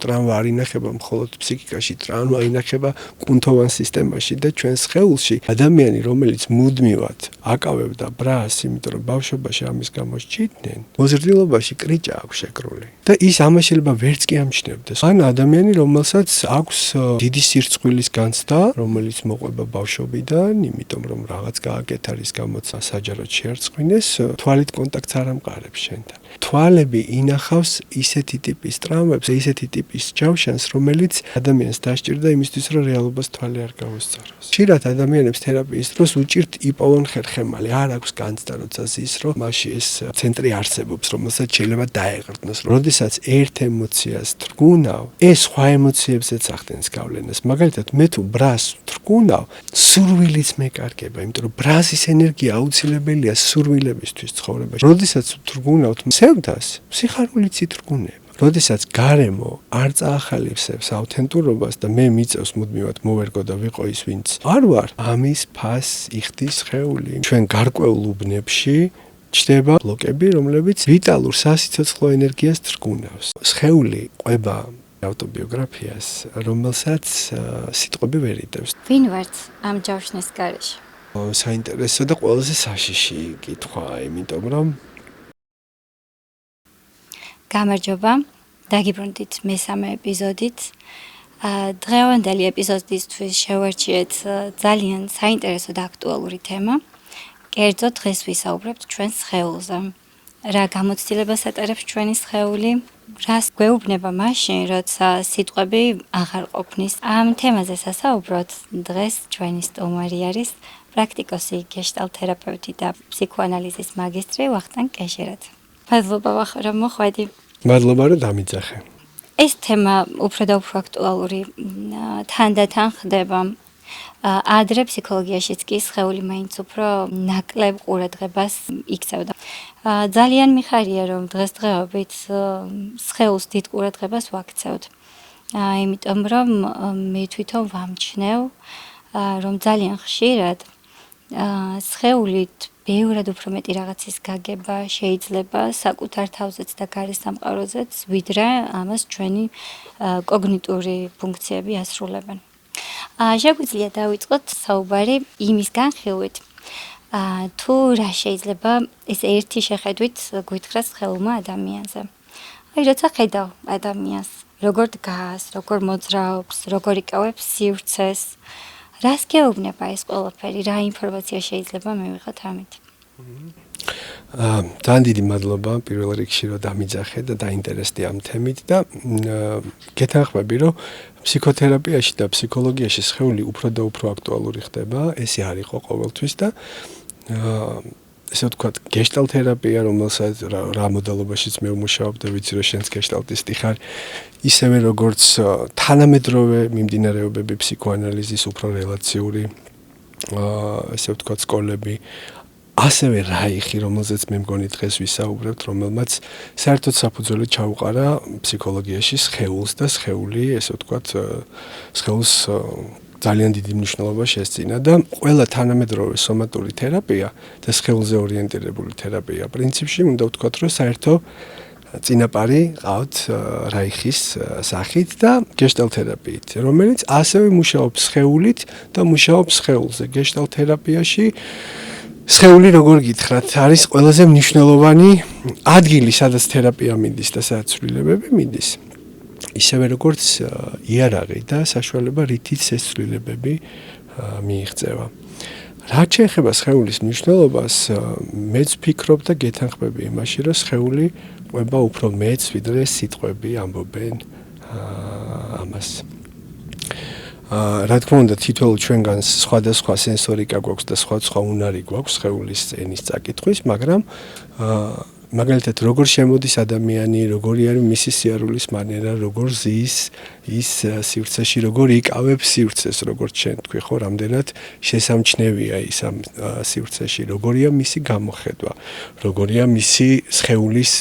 ტრანვა არ ინახება მხოლოდ ფსიქიკაში, ტრანვა ინახება კუნთოვან სისტემაში და ჩვენს სხეულში ადამიანი, რომელიც მუდმივად აკავებდა ბრას, იმიტომ რომ ბავშვობაში ამის გამო სჭიდნენ, მოზრდილობაში კრიჭა აქვს შეკრული. და ის ამას შეიძლება ვერც კი ამჩნევდეს. ან ადამიანი, რომელსაც აქვს დიდი სირცხვილის განცდა, რომელიც მოყვება ბავშვობიდან, იმიტომ რომ რაღაც გააკეთა რის გამოც საჯაროდ შეერწყვინეს, თვალით კონტაქტს არ ამყარებს შენთან. თვალები ინახავს ისეთი ტიპის ტრამვებს, ისეთი ტიპის ჯავშანს, რომელიც ადამიანს დასჭირდა იმისთვის, რომ რეალობას თვალი არ გავუსწოროს. ხშირად ადამიანებს თერაპიის დროს უჭირთ იპოვონ ხერხემალი, არ აქვს განცდა, როცა ზის, რომ მასში ეს ცენტრი არსებობს, რომელსაც შეიძლება დაეღრდნოს. როდესაც ერთ ემოციას თრგუნავ, ეს სხვა ემოციებზეც ახდენს გავლენას. მაგალითად, მე თუ ბრას თრგუნავ, სურვილიც მეკარგება, იმიტომ რომ ბრასის ენერგია აუცილებელია სურვილებისთვის ცხოვრებაში. როდესაც თრგუნავთ სევდას, სიხარულიც ითრგუნება. როდესაც გარემო არ წაახალისებს ავთენტურობას და მე მიწევს მუდმივად მოვერგო და ვიყო ის, ვინც არ ვარ, ამის ფასს იხდის სხეული. ჩვენ გარკვეულ უბნებში ჩნდება ბლოკები, რომლებიც ვიტალურ სასიცოცხლო ენერგიას თრგუნავს. სხეული ყვება ავტობიოგრაფიას, რომელსაც სიტყვები ვერ იტევს. ვინ ვართ ამ ჯავშნის გარეშე? საინტერესო და ყველაზე საშიში კითხვა, იმიტომ რომ გამარჯობა, დაგიბრუნდით მესამე ეპიზოდით. დღევანდელი ეპიზოდისთვის შევარჩიეთ ძალიან საინტერესო და აქტუალური თემა. კერძოდ დღეს ვისაუბრებთ ჩვენს სხეულზე. რა გამოცდილებას ატარებს ჩვენი სხეული, რას გვეუბნება მაშინ, როცა სიტყვები აღარ ყოფნის. ამ თემაზე სასაუბროთ დღეს ჩვენი სტუმარი არის პრაქტიკოსი, გეშტალტ-თერაპევტი და ფსიქოანალიზის მაგისტრი ვახტანგ კეჟერაძე. მადლობა რომ მოხვედი. მადლობა რომ დამიძახე. ეს თემა უფრო და უფრო აქტუალური თანდათან ხდება. ადრე ფსიქოლოგიაშიც კი სხეული მაინც უფრო ნაკლებ ყურადღებას იქცევდა. ძალიან მიხარია რომ დღესდღეობით სხეულს დიდ ყურადღებას ვაქცევთ. იმიტომ რომ მე თვითონ ვამჩნევ რომ ძალიან ხშირად სხეულით ბევრად უფრო მეტი რაღაცის გაგება შეიძლება საკუთარ თავზეც და გარეს სამყაროზეც, ვიდრე ამას ჩვენი კოგნიტური ფუნქციები ასრულებენ. შეგვიძლია დავიწყოთ საუბარი იმის განხილვით, თუ რა შეიძლება ეს ერთი შეხედვით გვითხრას სხეულმა ადამიანზე. აი, როცა ხედავ ადამიანს, როგორ დგას, როგორ მოძრაობს, როგორ იკავებს სივრცეს, რას გეუბნება ეს ყველაფერი, რა ინფორმაცია შეიძლება მივიღოთ ამით? ძალიან დიდი მადლობა პირველ რიგში რომ დამიძახე და დაინტერესდი ამ თემით და გეთანხმები რომ ფსიქოთერაპიაში და ფსიქოლოგიაში სხეული უფრო და უფრო აქტუალური ხდება, ესე არ იყო ყოველთვის და ესე ვთქვათ, გეშტალტ-თერაპია, რომელსაც რა მოდელობაშიც მე ვმუშაობ და ვიცი რომ შენც გეშტალტისტი ხარ, ისევე როგორც თანამედროვე მიმდინარეობები ფსიქოანალიზის უფრო რელაციური ესე ვთქვათ სკოლები, ასევე რაიხი, რომელზეც მე მგონი დღეს ვისაუბრებთ, რომელმაც საერთოდ საფუძველი ჩაუყარა ფსიქოლოგიაში სხეულს და სხეული, ესე ვთქვათ, სხეულს ძალიან დიდი მნიშვნელობა შესწინა და ყველა თანამედროვე სომატური თერაპია და სხეულზე ორიენტირებული თერაპია პრინციპში უნდა ვთქვათ, რომ საერთო წინაპარი ყავთ რაიხის სახით და გეშტალტ-თერაპიით, რომელიც ასევე მუშაობს სხეულით და მუშაობს სხეულზე. გეშტალტ-თერაპიაში სხეული როგორ გითხრათ, არის ყველაზე მნიშვნელოვანი ადგილი, სადაც თერაპია მიდის და სადაც ცვლილებები მიდის. ისევე როგორც იარაღი და საშუალება, რითიც ეს ცვლილებები მიიღწევა. რაც შეეხება სხეულის მნიშვნელობას, მეც ვფიქრობ და გეთანხმები იმაში, რომ სხეული ყვება უფრო მეც, ვიდრე სიტყვები ამბობენ ამას. რა თქმა უნდა, თითოეულ ჩვენგანს სხვადასხვა სენსორიკა გვაქვს და სხვა უნარი გვაქვს სხეულის ენის წაკითხვის, მაგრამ მაგალითად, როგორ შემოდის ადამიანი, როგორი არის მისი სიარულის მანერა, როგორ ზის ის სივრცეში, როგორ იკავებს სივრცეს, როგორც შენ თქვი, ხო, რამდენად შესამჩნევია ის ამ სივრცეში, როგორია მისი გამოხედვა, როგორია მისი სხეულის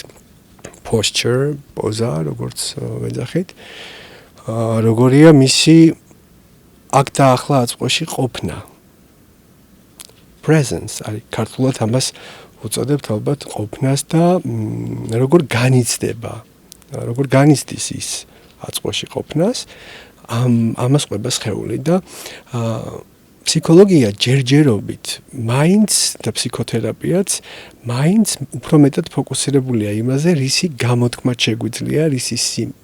posture, პოზა, როგორც ვეძახით, როგორია მისი აქ და ახლა აწყვოში ყოფნა. Presence, არის ქართულად ამას უწოდებთ ალბათ ყოფნას და როგორ განიცდება, როგორ განიცდის ის აწყვოში ყოფნას, ამას ყვება სხეული და ფსიქოლოგია ჯერჯერობით მაინც და ფსიქოთერაპიაც მაინც უფრო მეტად ფოკუსირებულია იმაზე, რისი გამოთქმაც შეგვიძლია, რისი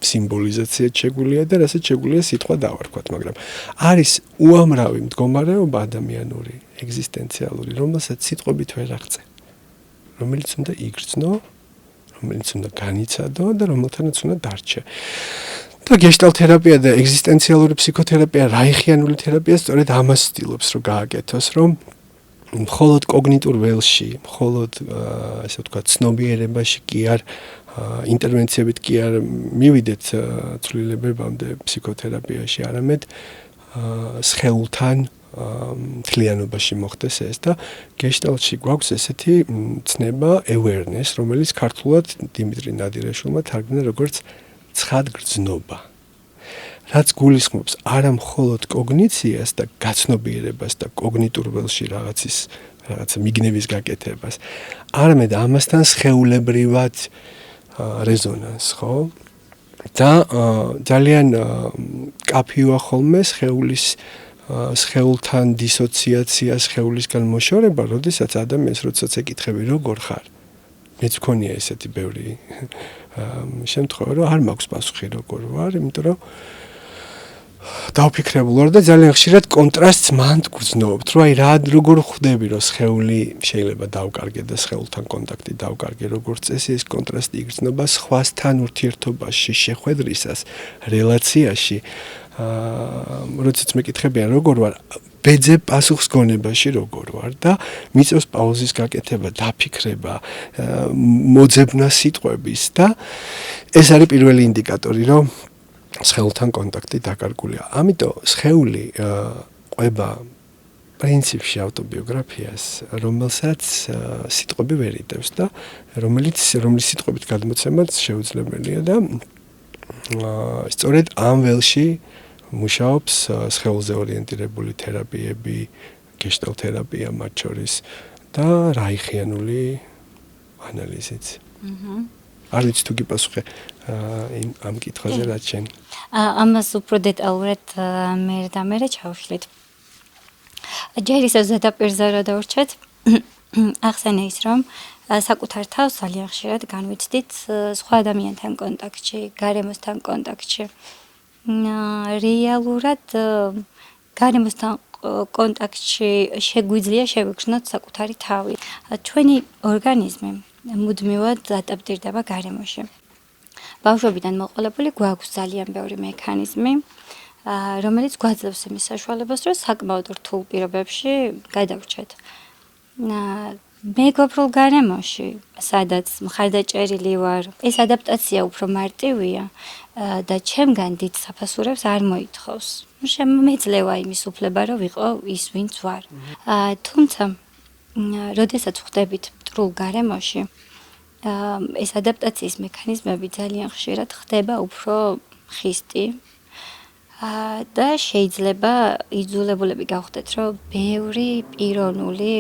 სიმბოლიზაციაც შეგვიძლია და რასაც შეგვიძლია სიტყვა დავარქვათ, მაგრამ არის უამრავი მდგომარეობა ადამიანური, ეგზისტენციალური, რომელსაც სიტყვებით ვერ აღწევ, რომელიც უნდა იგრძნო, რომელიც უნდა განიცადო და რომელთანაც უნდა დარჩე. და გეშტალტ თერაპია და ეგზისტენციალური ფსიქოთერაპია, რაიხიანული თერაპია სწორედ ამას ცდილობს, რომ გააკეთოს, რომ მხოლოდ კოგნიტურ ველში, მხოლოდ ასე ვთქვათ, ცნობიერებაში კი არ ინტერვენციებით კი არ მივიდეთ ცვლილებებამდე ფსიქოთერაპიაში, არამედ სხეულთან თლიანობაში მოხდეს ეს და გეშტალტში გვაქვს ესეთი ცნება awareness, რომელიც ქართულად დიმიტრი ნადირაშვილმა თარგმნა როგორც ცხადგრძნობა. რაც გულისხმობს არა მხოლოდ კოგნიციას და გაცნობიერებას და კოგნიტურ ველში რაღაცა მიგნების გაკეთებას, არამედ ამასთან სხეულებრივად რეზონანსს, ხო? და ძალიან კაფეოა ხოლმე სხეულთან დისოციაცია, სხეულისგან მოშორება, როდესაც ადამიანს როდესაც ეკითხები როგორ ხარ? მეც მქონია ესეთი ბევრი შემთხვევა, რომ არ მაქვს პასუხი როგორ ვარ, იმიტომ რომ დავფიქრებულ ვარ და ძალიან ხშირად კონტრასტს მანდ გრძნობთ, რომ აი როგორ ხვდები, რომ სხეული შეიძლება დავკარგე და სხეულთან კონტაქტი დავკარგე, როგორც წესი ეს კონტრასტი იგრძნობა სხვასთან ურთიერთობაში, შეხვედრისას, რელაციაში. როდესაც მეკითხებიან როგორ ვარ, ბეძებ პასუხს გონებაში როგორ ვარ და მიწევს პაუზის გაკეთება, დაფიქრება, მოძებნა სიტყვების და ეს არის პირველი ინდიკატორი, რომ სხეულთან კონტაქტი დაკარგულია. ამიტომ სხეული ყვება პრინციპში ავტობიოგრაფიას, რომელსაც სიტყვები ვერ იტევს და რომლის სიტყვებით გადმოცემაც შეუძლებელია და სწორედ ამ ველში მუშაობს სხეულზე ორიენტირებული თერაპიები, გეშტალტ თერაპია მათ შორის და რაიხიანული ანალიზიც. არ ვიცი თუ გიპასუხე ამ კითხვაზე რაც შენ. ამას უფრო დეტალურად მე ჩავშლით. ჯერ ისევ ზედაპირზე რა დავრჩეთ, ახსენე ის, რომ საკუთარ თავს ძალიან ხშირად განვიცდით სხვა ადამიანთან კონტაქტში, გარემოსთან კონტაქტში. რეალურად გარემოსთან კონტაქტში შეგვიძლია შევიგრძნოთ საკუთარი თავი. ჩვენი ორგანიზმი მუდმივად ადაპტირდება გარემოში. ბავშვობიდან მოყოლებული გვაქვს ძალიან ბევრი მექანიზმი, რომელიც გვაძლევს იმის საშუალებას, რომ საკმაოდ რთულ პირობებში გადავრჩეთ. მეგობრულ გარემოში, სადაც მხარდაჭერილი ვარ, ეს ადაპტაცია უფრო მარტივია და ჩემგან დიდ საფასურებს არ მოითხოვს. შემეძლევა იმის უფლება, რომ ვიყო ის, ვინც ვარ. თუმცა, როდესაც ვხდებით მტრულ გარემოში, ეს ადაპტაციის მექანიზმები ძალიან ხშირად ხდება უფრო ხისტი და შეიძლება იძულებულები გავხდეთ, რომ ბევრი პიროვნული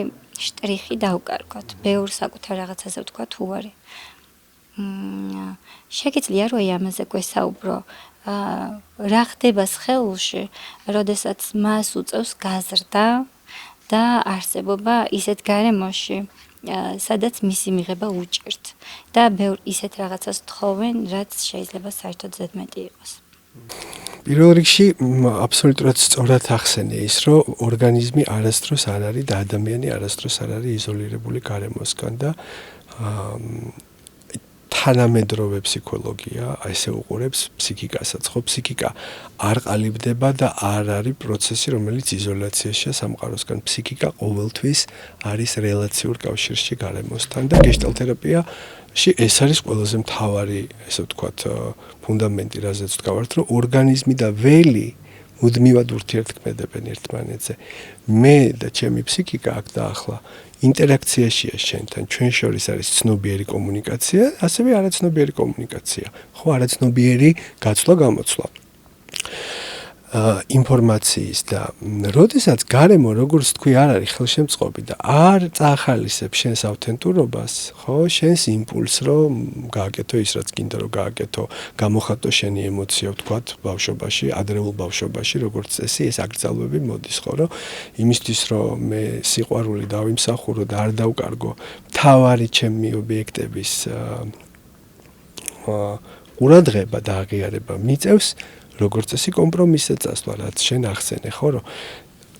შტრიხი დავკარგოთ, ბევრ საკუთარ რაღაცაზე ვთქვათ უარი. შეგიძლია რომ ამაზე გვესაუბრო, რა ხდება სხეულში, როდესაც მას უწევს გაზრდა და არსებობა ისეთ გარემოში, სადაც მისი მიღება უჭირთ და ბევრ ისეთ რაღაცას თხოვენ, რაც შეიძლება საერთოდ ზედმეტი იყოს. პირველ რიგში აბსოლუტურად სწორად ახსენე ის, რომ ორგანიზმი არასდროს არ არის და ადამიანი არასდროს არ არის იზოლირებული გარემოსგან და თანამედროვე ფსიქოლოგია ესე უყურებს ფსიქიკასაც, ხო ფსიქიკა არ ყალიბდება და არ არის პროცესი, რომელიც იზოლაციაშია სამყაროსგან. ფსიქიკა ყოველთვის არის რელაციურ კავშირში გარემოსთან და გეშტალტ თერაპიაში ეს არის ყველაზე მთავარი, ესე ვთქვათ, ფუნდამენტი, რაზეც ვდგავართ, რომ ორგანიზმი და ველი მუდმივად ურთიერთქმედებენ ერთმანეთზე. მე და ჩემი ფსიქიკა აქ და ახლა ინტერაქციაშია შენთან, ჩვენ შორის არის ცნობიერი კომუნიკაცია, ასევე არაცნობიერი კომუნიკაცია. ხო, არაცნობიერი გაცვლა-გამოცვლა. ინფორმაციის და როდესაც გარემო როგორც თქვი არ არის ხელშემწყობი და არ წაახალისებს შენს ავთენტურობას, ხო, შენს იმპულსს რომ გააკეთო ის რაც გინდა რომ გააკეთო, გამოხატო შენი ემოცია, ვთქვათ, ბავშვობაში, ადრეულ ბავშვობაში, როგორც წესი, ეს აკრძალვები მოდის, ხო, რომ იმისთვის რომ მე სიყვარული დავიმსახურო და არ დავკარგო თავარი ჩემი ობიექტების ყურადღება და აღიარება მიწევს როგორც წესი კომპრომისზე წასვლა, რაც შენ ახსენე, ხო, რომ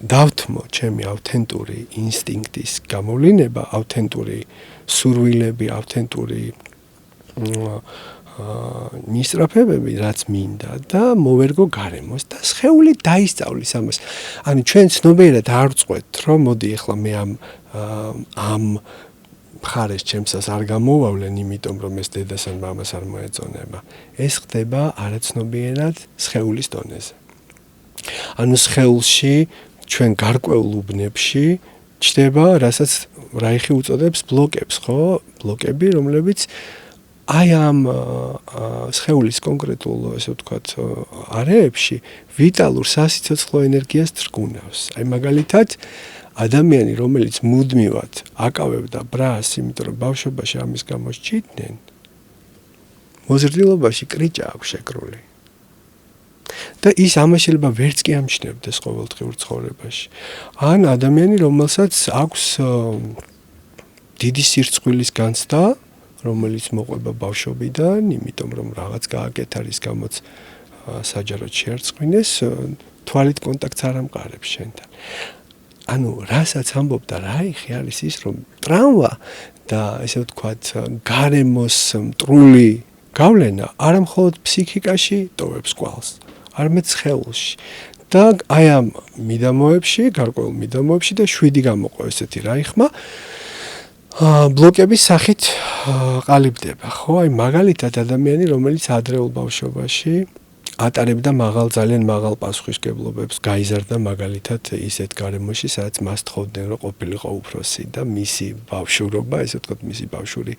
დავთმო ჩემი ავთენტური ინსტინქტის გამოვლინება, ავთენტური სურვილები, ავთენტური მისწრაფებები, რაც მინდა და მოვერგო გარემოს და სხეული დაისწავლის ამას. ანუ ჩვენ ცნობიერად არ ვწყვეტ, რომ მოდი ახლა მე ამ მხარეს ჩემსას არ გამოვავლენ, იმიტომ რომ ეს დედას ან მამას არ მოეწონება. ეს ხდება არაცნობიერად სხეულის დონეზე. ანუ სხეულში ჩვენ გარკვეულ უბნებში ჩდება, რასაც რაიხი უწოდებს ბლოკებს, ხო? ბლოკები, რომლებიც აი ამ სხეულის კონკრეტულ, ესე ვთქვათ, არეებში ვიტალურ სასიცოცხლო ენერგიას თრგუნავს. აი მაგალითად ადამიანი, რომელიც მუდმივად აკავებდა ბრას, იმიტომ რომ ბავშვობაში ამის გამო სჭიდნენ, მოზრდილობაში კრიჭა აქვს შეკრული. და ის ამას შეიძლება ვერც კი ამჩნევდეს ყოველდღიურ ცხოვრებაში. ან ადამიანი, რომელსაც აქვს დიდი სირცხვილის განცდა, რომელიც მოყვება ბავშვობიდან, იმიტომ რომ რაღაც გააკეთა, რის გამოც საჯაროდ შეარწყვინეს, თვალით კონტაქტს არ ამყარებს შენთან. ანუ რასაც ამბობდა რაიხი არის ის, რომ ტრავმა და ესე ვთქვათ, გარემოს მტრული გავლენა არა მხოლოდ ფსიქიკაში ტოვებს კვალს, არამედ სხეულში. და აი ამ მიდამოებში, გარკვეულ მიდამოებში და 7 გამოყო ესეთი რაიხმა ბლოკების სახით ყალიბდება, ხო? აი მაგალითად ადამიანი, რომელიც ადრეულ ბავშვობაში ატარებდა ძალიან მაღალ პასუხისმგებლობებს, გაიზარდა მაგალითად ისეთ გარემოში, სადაც მას თხოვდნენ, რომ ყოფილიყო უფროსი და მისი ბავშვობა, ესე ვთქვათ, მისი ბავშვური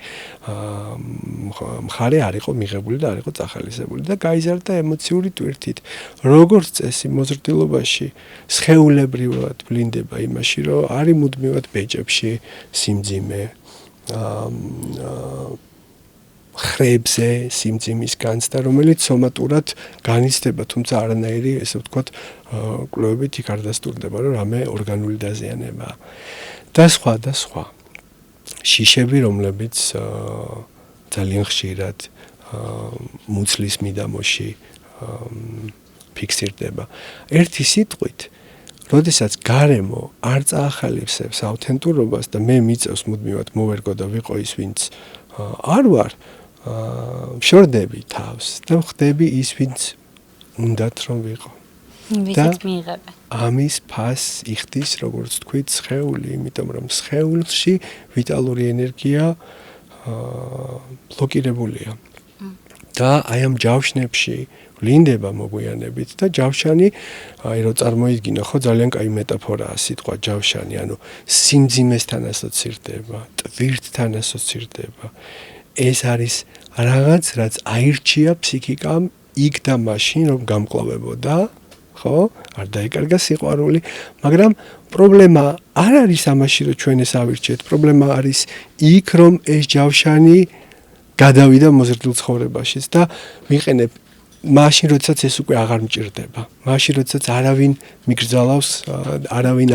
მხარე არ იყო მიღებული და არ იყო წახალისებული და გაიზარდა ემოციური ტვირთით. როგორც წესი, მოზრდილობაში სხეულებრივად ვლინდება იმაში, რომ არის მუდმივად ბეჭებში სიმძიმე, ხრებზე სიმძიმის განცდა, რომელიც სომატურად განიცდება, თუმცა არანაირი, ესე ვთქვათ, კვლევებით იქ არ დასტურდება, რომ რამე ორგანული დაზიანებაა. და სხვა და სხვა. შიშები, რომლებიც ძალიან ხშირად მუცლის მიდამოში ფიქსირდება. ერთი სიტყვით, როდესაც გარემო არ წაახალისებს ავთენტურობას და მე მიწევს მუდმივად მოვერგო და ვიყო ის, ვინც არ ვარ, შორდები თავს და ხდები ის, ვინც უნდათ რომ ვიყო. ვისაც მიიღებე. ამის ფასს იხდის, როგორც თქვით, სხეული, იმიტომ რომ სხეულში ვიტალური ენერგია ბლოკირებულია. და აი ამ ჯავშნებში ვლინდება მოგვიანებით და ჯავშანი, აი რო წარმოიდგინო, ხო, ძალიან კაი მეტაფორაა სიტყვა ჯავშანი, ანუ სიმძიმესთან ასოცირდება, ტვირთთან ასოცირდება. ეს არის რაღაც, რაც აირჩია ფსიქიკამ იქ და მაშინ, რომ გამკლავებოდა, ხო? არ დაიკარგა სიყვარული, მაგრამ პრობლემა არ არის ამაში, რომ ჩვენ ეს ავირჩიეთ. პრობლემა არის იქ, რომ ეს ჯავშანი გადავიდა მოზრდილ ცხოვრებაში და ვიყენებ მაშინ, როდესაც ეს უკვე აღარ მჭირდება. მაშინ, როდესაც არავინ მიგრძალავს, არავინ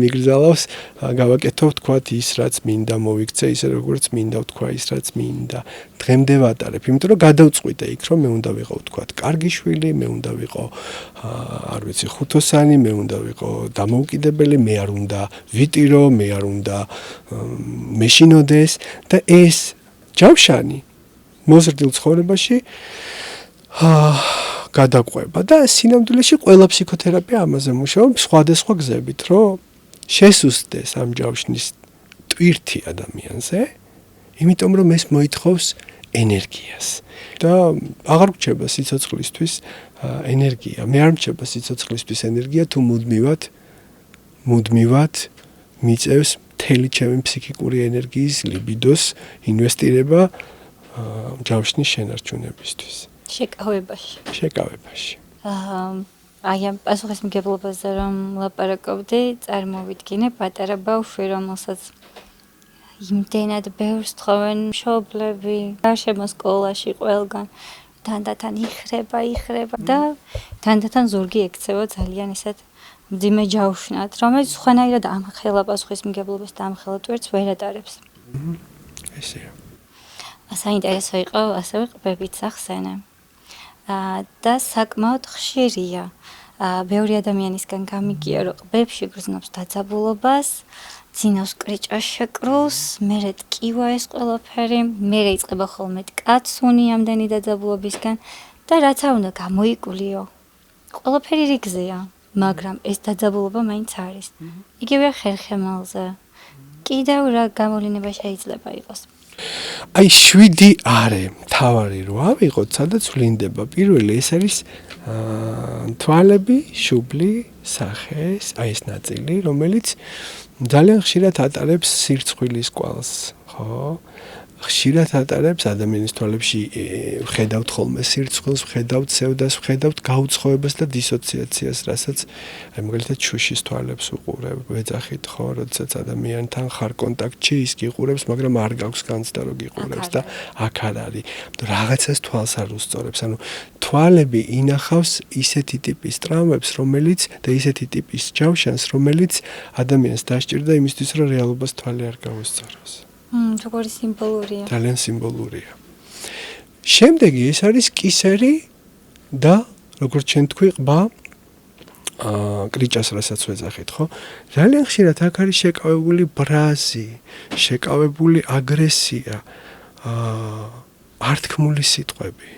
მიგრძალავს, გავაკეთო, ვთქვათ, ის, რაც მინდა მოვიქცე, ისე როგორც მინდა ვთქვა, ის, რაც მინდა. დღემდე ვატარებ, იმიტომ რომ გადავწყვიტე იქ, რომ მე უნდა ვიყო, ვთქვათ, კარგი შვილი, მე უნდა ვიყო, არ ვიცი, ხუთოსანი, მე უნდა ვიყო დამოუკიდებელი, მე არ უნდა ვიტირო, მე არ უნდა მეშინოდეს და ეს ჯავშანი მოზრდილ ცხოვრებაში გადაყვება და სინამდვილეში ყველა ფსიქოთერაპია ამაზე მუშაობს სხვადასხვა გზებით, რომ შესუსტდეს ამ ჯავშნის ტვირთი ადამიანზე, იმიტომ რომ ეს მოითხოვს ენერგიას. და აღარ გრჩება სიცოცხლისთვის ენერგია. მე არ მრჩება სიცოცხლისთვის ენერგია, თუ მუდმივად მიწევს მთელი ჩემი ფსიქიკური ენერგიის ლიბიდოს ინვესტირება ჯავშნის შენარჩუნებისთვის. შეკავებაში. აი ამ პასუხისმგებლობაზე რომ ლაპარაკობდი, წარმოვიდგინე პატარა ბავშვი, რომელსაც იმდენად ბევრს თხოვენ მშობლები, გარშემო სკოლაში ყველგან თანდათან იხრება და თანდათან ზურგი ექცევა ძალიან ისეთ მძიმე ჯავშნად, რომელიც სხვანაირად ამხელა პასუხისმგებლობას და ამხელა ტვერს ვერ ატარებს. ესეა. საინტერესო იყო ასევე ყბებით სახსენე. და საკმაოდ ხშირია. ბევრი ადამიანისგან გამიგია, რომ ყბებში გრძნობს დაძაბულობას, ძინავს კრიჭას შეკრულს, მერე ტკივა ეს ყველაფერი, მერე იწყება ხოლმე ტკაცუნი ამდენი დაძაბულობისგან და რაც არ უნდა გამოიკულიო. ყველაფერი რიგზეა, მაგრამ ეს დაძაბულობა მაინც არის. იგივე ხერხემალზე. კიდევ რა გამოვლინება შეიძლება იყოს. აი 7 არე თავარი რო ავიღოთ, სადაც ვლინდება. პირველი ეს არის თვალები, შუბლი, სახეს, აი ეს ნაწილი, რომელიც ძალიან ხშირად ატარებს სირცხვილის კვალს, ხო? ხშირად ატარებს ადამიანის თვალებში ვხედავთ ხოლმე სირცხვილს, ვხედავთ სევდას, ვხედავთ გაუცხოებას და დისოციაციას, რასაც აი მაგალითად შუშის თვალებს უყურებ, ვეძახით ხო, როდესაც ადამიანთან ხარ კონტაქტში, ის გიყურებს, მაგრამ არ გაქვს განცდა რომ გიყურებს და აქ არ არის. რაღაცას თვალს არ უსწორებს. ანუ თვალები ინახავს ისეთი ტიპის ტრავმებს, რომელიც და ისეთი ტიპის ჯავშანს, რომელიც ადამიანს დასჭირდა იმისთვის, რომ რეალობას თვალი არ გაუსწოროს. როგორი სიმბოლურია. ძალიან სიმბოლურია. შემდეგი ეს არის კისერი და როგორც ჩვენ თქვი ყბა, კრიჭას რასაც ვეძახით, ხო? ძალიან ხშირად აქ არის შეკავებული ბრაზი, შეკავებული აგრესია, ართქმული სიტყვები,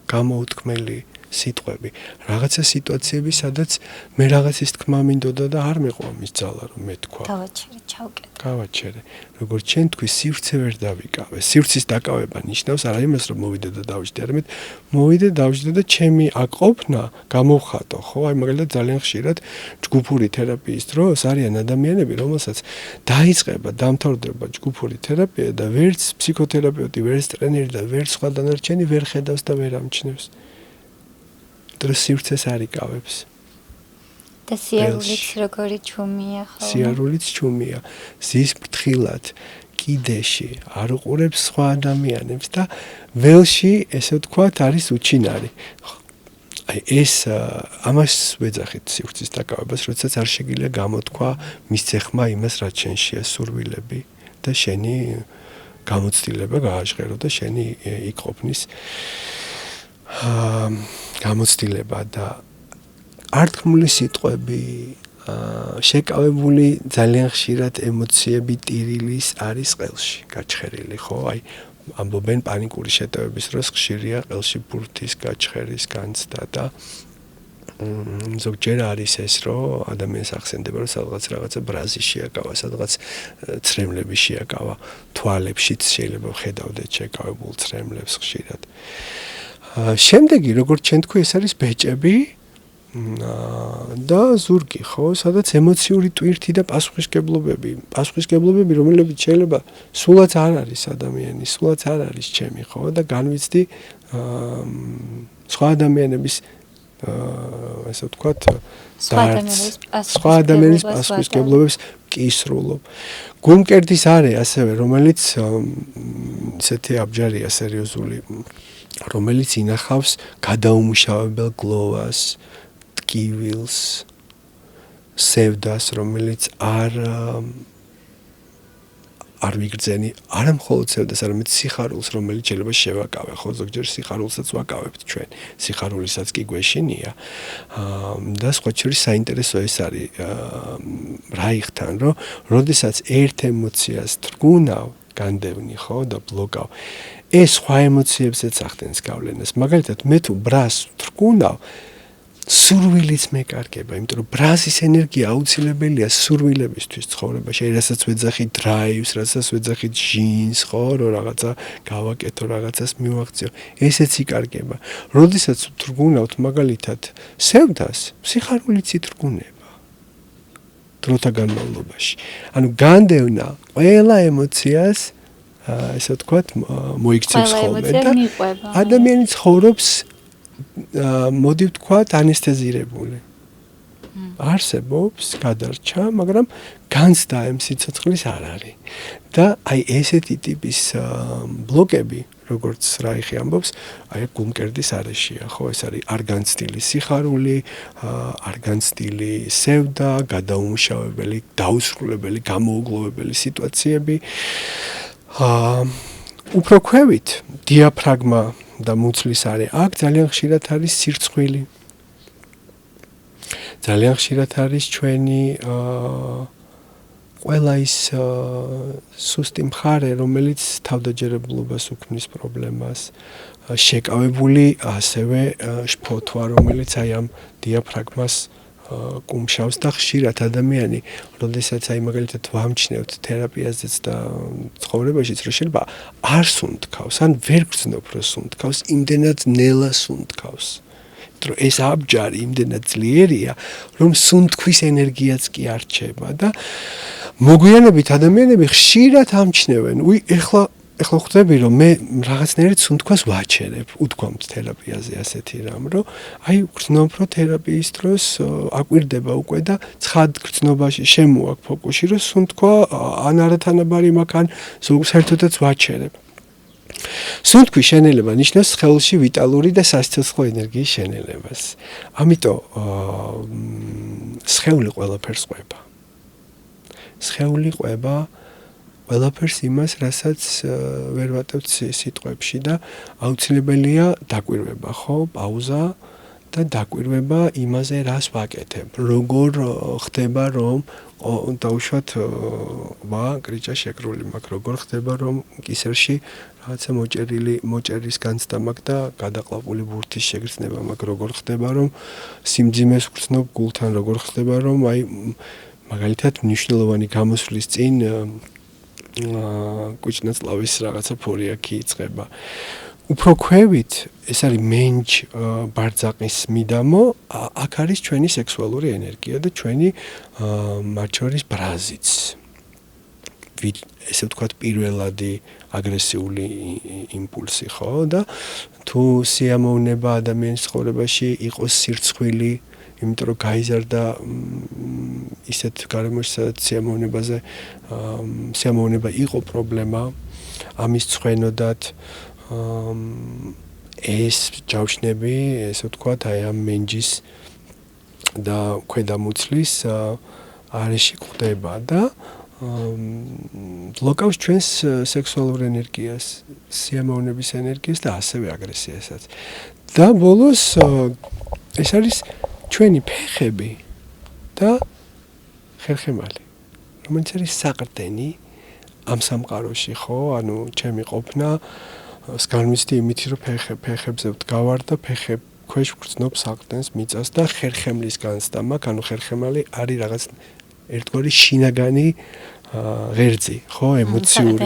გამოუთქმელი სიტყვები, რაღაცა სიტუაციები, სადაც მე რაღაცის თქმა მინდოდა და არ მეყვა მის ძალა რომ მე თქვა. დავაჩერე, ჩავკეტე. გავაჩერე. როგორც ჩვენ თქვი, სივრცე ვერ დავიკავე. სივრცის დაკავება ნიშნავს არა იმას, რომ მოვიდე და დავждდე, არამედ მოვიდე, დავждდე და ჩემი აკყოფნა გამოვხატო, ხო? აი მაგალითად ძალიან ხშირად ჯგუფური თერაპიის დროს არიან ადამიანები, რომელსაც დაიწყება, დამთავრდება ჯგუფური თერაპია და ვერც ფსიქოთერაპევტი, ვერც ტრენერი და ვერც სხვა დანარჩენი ვერ ხედავს და ვერ ამჩნევს. დროს სივრცეს არ იკავებს. და სიარულიც როგორი ჩუმია ხოლმე. სიარულიც ჩუმია. ზის ფრთხილად კიდეში არ უყურებს სხვა ადამიანებს და ველში, ესე ვთქვათ, არის უჩინარი. აი ეს ამას ვეძახით სივრცის დაკავებას, როდესაც არ შეგიძლია გამოთქვა მისცეხმა იმას, რაც შენშია სურვილები და შენი გამოცდილება გააჟღერო და შენი იქ ყოფნის გამოცდილება და ართქმული სიტყვები, შეკავებული ძალიან ხშირად ემოციები ტირილის არის ყელში გაჩხერილი, ხო? აი ამბობენ პანიკური შეტევების დროს ხშირია ყელში ბურთის გაჩხერის განცდა და ზოგჯერ არის ეს, რომ ადამიანს ახსენდება, რომ სადღაც რაღაცა ბრაზი შეაკავა, სადღაც ცრემლები შეაკავა, თვალებშიც შეიძლება ხედავდეთ შეკავებულ ცრემლებს ხშირად. შემდეგი, როგორც ჩვენ თქვი, ეს არის ბეჭები და ზურგი, ხო, სადაც ემოციური ტვირთი და პასუხისმგებლობები, რომლებიც შეიძლება სულაც არ არის ადამიანის, სულაც არ არის ჩემი, ხო, და განვიცდი სხვა ადამიანების ესე ვთქვათ, სხვა ადამიანის პასუხისმგებლობებს კისრულობ. გულმკერდის არე ასევე, რომელიც ესეთი აბჯარია სერიოზული, რომელიც ინახავს გადაუმუშავებელ გლოვას, ტკივილს, სევდას, რომელიც არ ვიგრძენი, არა მხოლოდ სევდას, არამედ სიხარულს, რომელიც შეიძლება შევაკავე, ხო, ზოგჯერ სიხარულსაც ვაკავებთ ჩვენ, სიხარულისაც კი გვეშინია. და სხვა შორის საინტერესო ეს არის რაიხთან, რომ როდესაც ერთ ემოციას თრგუნავ, განდევნი, ხო, და ბლოკავ, ეს სხვა ემოციებსაც ახდენს გავლენას. მაგალითად, მე თუ ბრას თრგუნავ, სურვილიც მეკარგება, იმიტომ რომ ბრაზის ენერგია აუცილებელია სურვილებისთვის ცხოვრებაში. რასაც ვეძახით დრაივს, რასაც ვეძახით ჟინს, ხო, რომ რაღაცა გავაკეთო, რაღაცას მივაღწიო. ესეც იკარგება. როდესაც თრგუნავთ მაგალითად სევდას, სიხარულიც ითრგუნება დროთა განმავლობაში. ანუ განდევნა ყველა ემოციას, ესე ვთქვათ, მოიქცევს ხოლმე და ადამიანი ცხოვრობს მოდი ვთქვათ ანესთეზირებული. არსებობს, გადარჩა, მაგრამ განცდა ამ სიცოცხლის არ არის. და აი ესეთი ტიპის ბლოკები, როგორც რაიხი ამბობს, აი გულმკერდის არეშია, ხო, ეს არის არ განცდილი სიხარული, არ განცდილი სევდა, გადაუმუშავებელი, დაუსრულებელი, გამოუგლოვებელი სიტუაციები. უფრო ქვევით, დიაფრაგმა და მუცლის არე აქ ძალიან ხშირად არის სირცხვილი. ძალიან ხშირად არის ჩვენი ყველა ის სუსტი მხარე, რომელიც თავდაჯერებლობას უქმნის პრობლემას, შეკავებული ასევე შფოთვა, რომელიც აი ამ დიაფრაგმას კუმშავს და ხშირად ადამიანი, როდესაც აი მაგალითად ვამჩნევთ თერაპიაზეც და ცხოვრებაშიც, რომ შეიძლება არ სუნთქავს, ან ვერ გრძნობ, რომ სუნთქავს, იმდენად ნელა სუნთქავს. რომ ეს აბჯარი იმდენად ძლიერია, რომ სუნთქვის ენერგიაც კი არ რჩება და მოგვიანებით ადამიანები ხშირად ამჩნევენ, ეხლა ხვდები, რომ მე რაღაცნაირად სუნთქვას ვაჩერებ, უთქვამთ თერაპიაზე ასეთი რამ, რომ აი გრძნობ, რომ თერაპიის დროს აკვირდება უკვე და ცხად გრძნობაში შემოაქვს ფოკუსი, რომ სუნთქვა ან არათანაბარი მაქვს, ან საერთოდაც ვაჩერებ. სუნთქვის შენელება ნიშნავს სხეულში ვიტალური და სასიცოცხლო ენერგიის შენელებას. ამიტომ სხეული ყველაფერს ყვება. სხეული ყვება ყველაფერს იმას, რასაც ვერ ვატევთ სიტყვებში და აუცილებელია დაკვირვება, ხო, პაუზა და დაკვირვება იმაზე, რას ვაკეთებ. როგორ ხდება, რომ დაუშვათ კრიჭა შეკრული მაქვს, როგორ ხდება, რომ კისერში რაღაცა მოჭერის განცდა მაქვს და გადაყლაპული ბურთის შეგრძნება მაქვს, როგორ ხდება, რომ სიმძიმეს ვგრძნობ გულთან, როგორ ხდება, რომ აი მაგალითად მნიშვნელოვანი გამოსვლის წინ კუჭნაწლავის რაღაცა ფორიაქი იწყება. უფრო ქვევით, ეს არის მენჯ ბარძაყის მიდამო, აქ არის ჩვენი სექსუალური ენერგია და ჩვენი მათ შორის ბრაზიც. ესე ვთქვათ, პირველადი აგრესიული იმპულსი, ხო, და თუ სიამოვნება ადამიანის ცხოვრებაში იყოს სირცხვილი, იმიტომ რომ გაიზარდა ისეთ გარემოში, სადაც სიამოვნება იყო პრობლემა, ამის წვენოდათ ეს ჯავშნები, ესე ვთქვათ, აი ამ მენჯის და ქვედამუცლის არეში გვხვდება და ბლოკავს ჩვენს სექსუალურ ენერგიას, სიამოვნების ენერგიას და ასევე აგრესიასაც. და ბოლოს ეს არის ჩვენი ფეხები და ხერხემალი, რომელიც არის საყრდენი ამ სამყაროში, ხო? ანუ ჩემი ყოფნა განვიცდი იმითი, რომ ფეხებზე ვდგავარ და ფეხებ ქვეშ ვგრძნობ საყრდენს, მიწას და ხერხემლის განცდა მაქვს, ანუ ხერხემალი არის რაღაც ერთგვარი შინაგანი ღერძი, ხო, ემოციური.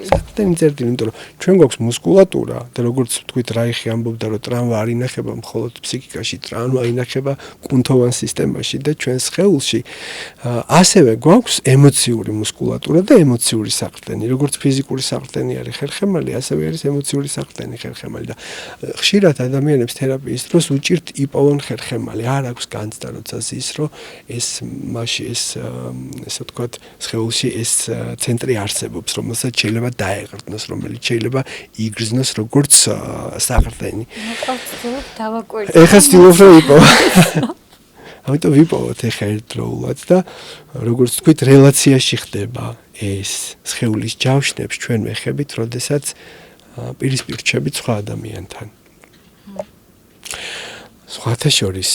საყრდენი წერტილი, იმიტომ რომ ჩვენ გვაქვს მუსკულატურა და როგორც ვთქვით, რაიხი ამბობდა, რომ ტრამვა არ ინახება მხოლოდ ფსიქიკაში, ტრამვა ინახება კუნთოვან სისტემაში და ჩვენს სხეულში ასევე გვაქვს ემოციური მუსკულატურა და ემოციური საყრდენი. როგორც ფიზიკური საყრდენი არის ხერხემალი, ასევე არის ემოციური საყრდენი ხერხემალი და ხშირად ადამიანებს თერაპიის დროს უჭირთ იპოვონ ხერხემალი. არ აქვს განცდა, როცა ზის, რომ ესე ვთქვათ, სხეულში ეს ცენტრი არსებობს, რომელსაც შეიძლება დაეღრდნოს, რომელიც შეიძლება იგრძნოს როგორც საყრდენი. ეხლა ვცდილობ რომ იპოვო. ამიტომ ვიპოვოთ ეხლა ერთდროულად და როგორც ვთქვით, რელაციაში ხდება ეს სხეულის ჯავშნებს ჩვენ ვეხებით, როდესაც პირისპირ რჩებით სხვა ადამიანთან. სხვათა შორის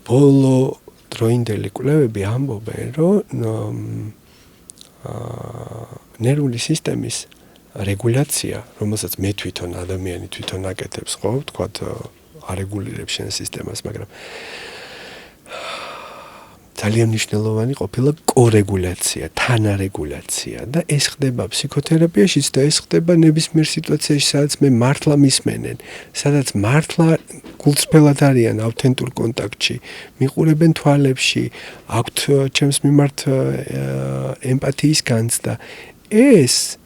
ბოლო დროინდელი კვლევები ამბობენ, რომ ნერვული სისტემის რეგულაცია, რომელსაც მე თვითონ ადამიანი თვითონ აკეთებს, ხო, ვთქვათ, არეგულირებს შენ სისტემას, მაგრამ ძალიან მნიშვნელოვანი ყოფილა კორეგულაცია, თანარეგულაცია და ეს ხდება ფსიქოთერაპიაშიც და ეს ხდება ნებისმიერ სიტუაციაში, სადაც მე მართლა მისმენენ, სადაც მართლა გულწრფელად არიან ავთენტურ კონტაქტში, მიყურებენ თვალებში, აქვთ ჩემს მიმართ ემპათიის განცდა. ეს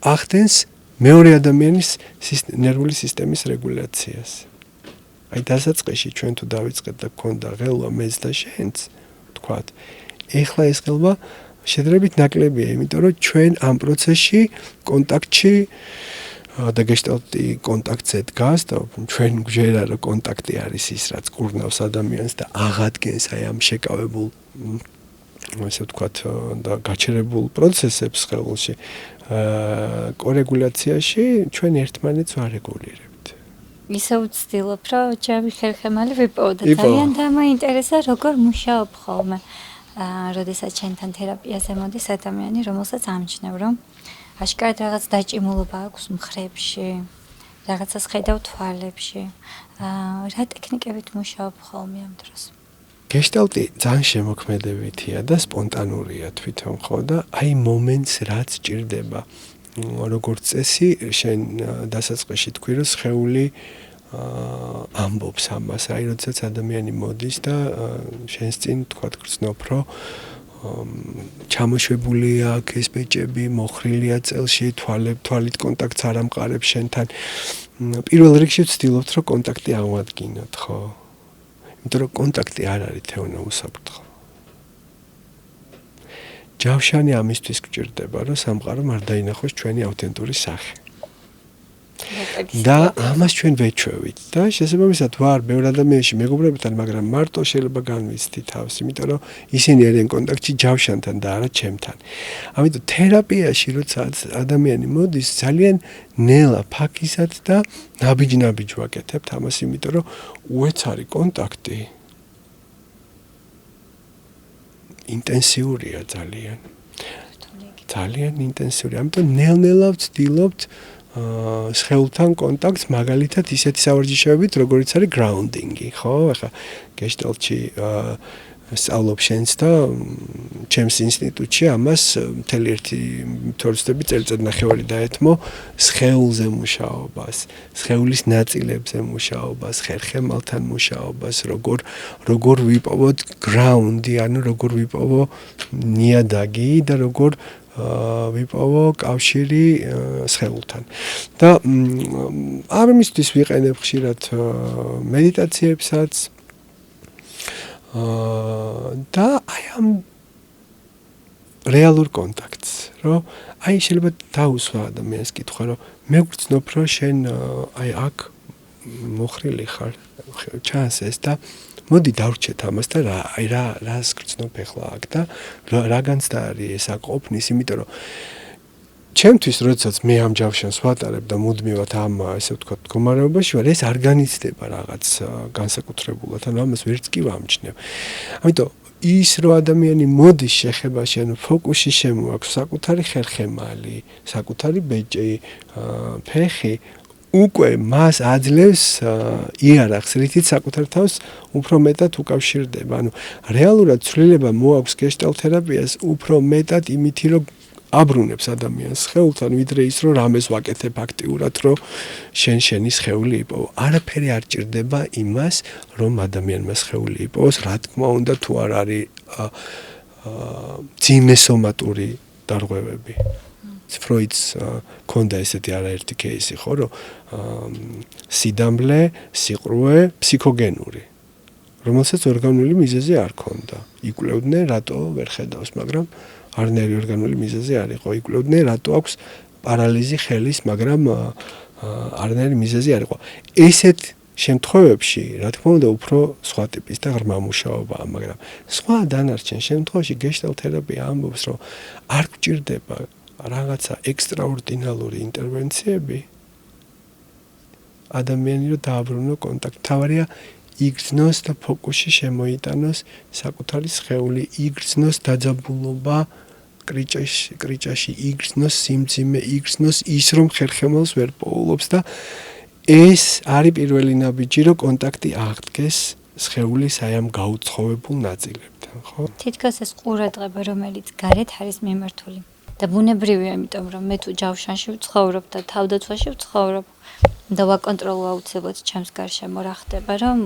ახდენს მეორე ადამიანის ნერვული სისტემის რეგულაციას. აი დასაწყისში ჩვენ თუ დავიწყეთ და გქონდა ღელვა მეც და შენც, თქვათ, ეხლა ეს ღელვა შედარებით ნაკლებია, იმიტომ რომ ჩვენ ამ პროცესში კონტაქტში და გეშტალტი კონტაქტზე დგას და ჩვენ გვჯერა რომ კონტაქტი არის ის რაც კურნავს ადამიანს და აღადგენს აი ამ შეკავებულ ასე ვთქვათ და გაჩერებულ პროცესებს ხელში კორეგულაციაში ჩვენ ერთმანეთს ვარეგულირებთ. ისე ვცდილობ რომ ჩემი ხერხემალი ვიპოვო და ძალიან დამაინტერესა როგორ მუშაობ ხოლმე. როდესაც ჩვენთან თერაპიაზე მოდის ადამიანი, რომელსაც ამჩნევ, რომ აშკარად რაღაც დაჭიმულობა აქვს მხრებში, რაღაცას ხედავ თვალებში. რა ტექნიკებით მუშაობ ხოლმე ამ დროს? გეშტალტი ძალიან შემოქმედებითია და სპონტანურია თვითონ ხო და აი მომენტს რაც ჭირდება. როგორც წესი, შენ დასაწყისში თქვი რომ სხეული ამბობს ამას, აი როდესაც ადამიანი მოდის და შენს წინ თქვა გრძნობ რომ ჩამოშვებულია ეს ბეჭები, მოხრილია წელში, თვალით კონტაქტს არ ამყარებს შენთან. პირველ რიგში ვცდილობთ რომ კონტაქტი აღმადგინოთ, ხო? იმიტომ რომ კონტაქტი არ არის თეონა უსაფრთხო. ჯავშანი ამისთვის გჭირდება, რომ სამყარომ არ დაინახოს ჩვენი ავთენტური სახე. და ამას ჩვენ ვეჩვევით და შესაბამისად ვარ ბევრ ადამიანში მეგობრებთან, მაგრამ მარტო შეიძლება განვიცდი თავს, იმიტომ რომ ისინი არიან კონტაქტში ჯავშანთან და არა ჩემთან. ამიტომ თერაპიაში როცა ადამიანი მოდის, ძალიან ნელა ფაქისად და ნაბიჯ ვაკეთებთ ამას, იმიტომ რომ უეცარი კონტაქტი ინტენსიურია ძალიან. ძალიან ინტენსიური. ამიტომ ნელ-ნელა ვცდილობთ სხეულთან კონტაქტს მაგალითად ისეთი სავარჯიშოებით, როგორიც არის გრაუნდინგი, ხო? ახლა გეშტალტში სწავლობ შენს და ჩემს ინსტიტუტში ამას მთელი ერთი თორსტები წელიწადნახევარი დაეთმო სხეულზე მუშაობას, სხეულის ნაწილებზე მუშაობას, ხერხემალთან მუშაობას, როგორ ვიპოვოთ გრაუნდი, ანუ როგორ ვიპოვო ნიადაგი და როგორ ვიპოვო კავშირი სხეულთან. და ამისთვის ვიყენებ ხშირად მედიტაციებსაც და აი ამ რეალურ კონტაქტს, რომ აი შეიძლება დაუსვა ადამიანს კითხვა, რომ მე გვცნობ, რომ შენ აი აქ მოხრილი ხარ, ჩანს ეს და მოდი დავრჩეთ ამას და რას გრძნობ ახლა აქ და რა განცდა არის ეს აქ ყოფნის, იმიტომ რომ ჩემთვის როდესაც მე ამ ჯავშანს ვატარებ და მუდმივად ამ ესე ვთქვათ მდგომარეობაში ვარ, ეს არ განიცდება რაღაც განსაკუთრებულად, ანუ ამას ვერც კი ვამჩნევ. ამიტომ ის რომ ადამიანი მოდის შეხებაში, ანუ ფოკუსი შემოაქვს საკუთარი ხერხემალი, საკუთარი ბეჭი, ფეხი უკვე მას აძლევს იარაღს, რითიც საკუთარ თავს უფრო მეტად უკავშირდება. ანუ რეალურად ცვლილება მოაქვს გეშტალტ თერაპიას უფრო მეტად იმითი, რომ აბრუნებს ადამიანს სხეულთან, ვიდრე ის, რომ რამეს ვაკეთებ აქტიურად, რომ შენი სხეული იპოვო. არაფერი არ ჭირდება იმას, რომ ადამიანმა სხეული იპოვოს, რა თქმა უნდა, თუ არ არის ძიმე სომატური დარღვევები. ფროიდს ქონდა ესეთი არაერთი кейსი, ხო, რომ სიდამლე, სიყრუე, ფსიქოგენური, რომელსაც ორგანული მიზეზი არ ქონდა. იკვლევდნენ, რატო ვერ ხედავს, მაგრამ არნერი ორგანული მიზეზი არ იყო. იკვლევდნენ, რატო აქვს პარალიზი ხელის, მაგრამ არნერი მიზეზი არ იყო. ესეთ შემთხვევებში, რა თქმა უნდა, უფრო სხვა ტიპის და ღრმა მუშაობაა, მაგრამ სხვა დანარჩენ შემთხვევაში გეშტალტ თერაპია ამბობს, რომ არ გჭირდება რაღაცა ექსტრაორდინალური ინტერვენციები, ადამიანი რომ დააბრუნო კონტაქტი. თავარია იგრძნოს და ფოკუსში შემოიტანოს საკუთარი სხეული, იგრძნოს დაძაბულობა კრიჭაში, იგრძნოს სიმძიმე, იგრძნოს ის, რომ ხერხემალს ვერ პოულობს და ეს არის პირველი ნაბიჯი, რომ კონტაქტი აღდგეს სხეულის აი ამ გაუცხოვებულ ნაწილებთან, ხო? თითქოს ეს ყურადღება, რომელიც გარეთ არის მიმართული. და ბუნებრივია, იმიტომ რომ მე თუ ჯავშანში ვცხოვრობ და თავდაცვაში ვცხოვრობ და ვაკონტროლო აუცილებლად ჩემს გარშემო რა ხდება, რომ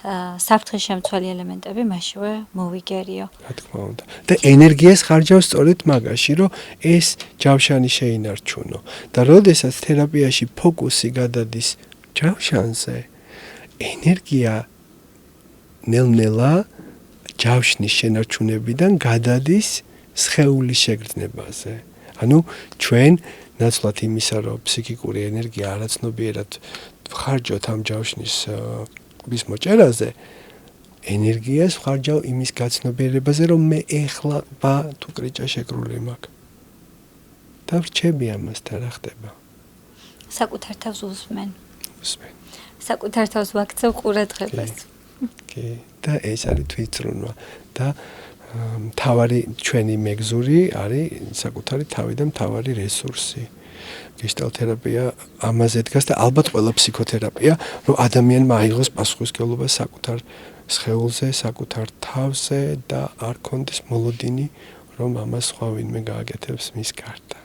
საფრთხის შემცველი ელემენტები მაშინვე მოვიგერიო. რა თქმა უნდა. და ენერგიას ხარჯავს სწორედ მაგაში, რომ ეს ჯავშანი შეინარჩუნო. და როდესაც თერაპიაში ფოკუსი გადადის ჯავშანზე, ენერგია ნელ-ნელა ჯავშნის შენარჩუნებიდან გადადის სხეულის შეგრძნებაზე. ანუ ჩვენ ნაცვლად იმისა, რომ ფსიქიკური ენერგია არაცნობიერად ხარჯავთ ამ ჯავშნის კვების მოჭერაზე, ენერგიას ხარჯავ იმის გაცნობიერებაზე, რომ მე ეხლა თუ კრიჭა შეკრული მაქვს. და ვრჩები ამასთან რა ხდება? საკუთარ თავს უსმენ. უსმენ. საკუთარ თავს ვაქცევ ყურადღებას. კი. და ეს არის თვითწრუნა და მთავარი ჩვენი მეგზური არის საკუთარი თავი და მთავარი რესურსი. გეშტალთერაპია ამაზე დგას და ალბათ ყველა ფსიქოთერაპია, რომ ადამიანმა აიღოს პასუხისმგებლობა საკუთარ სხეულზე, საკუთარ თავზე და არ კონდეს მოლოდინი, რომ ამას სხვა ვინმე გააკეთებს მის გარდა.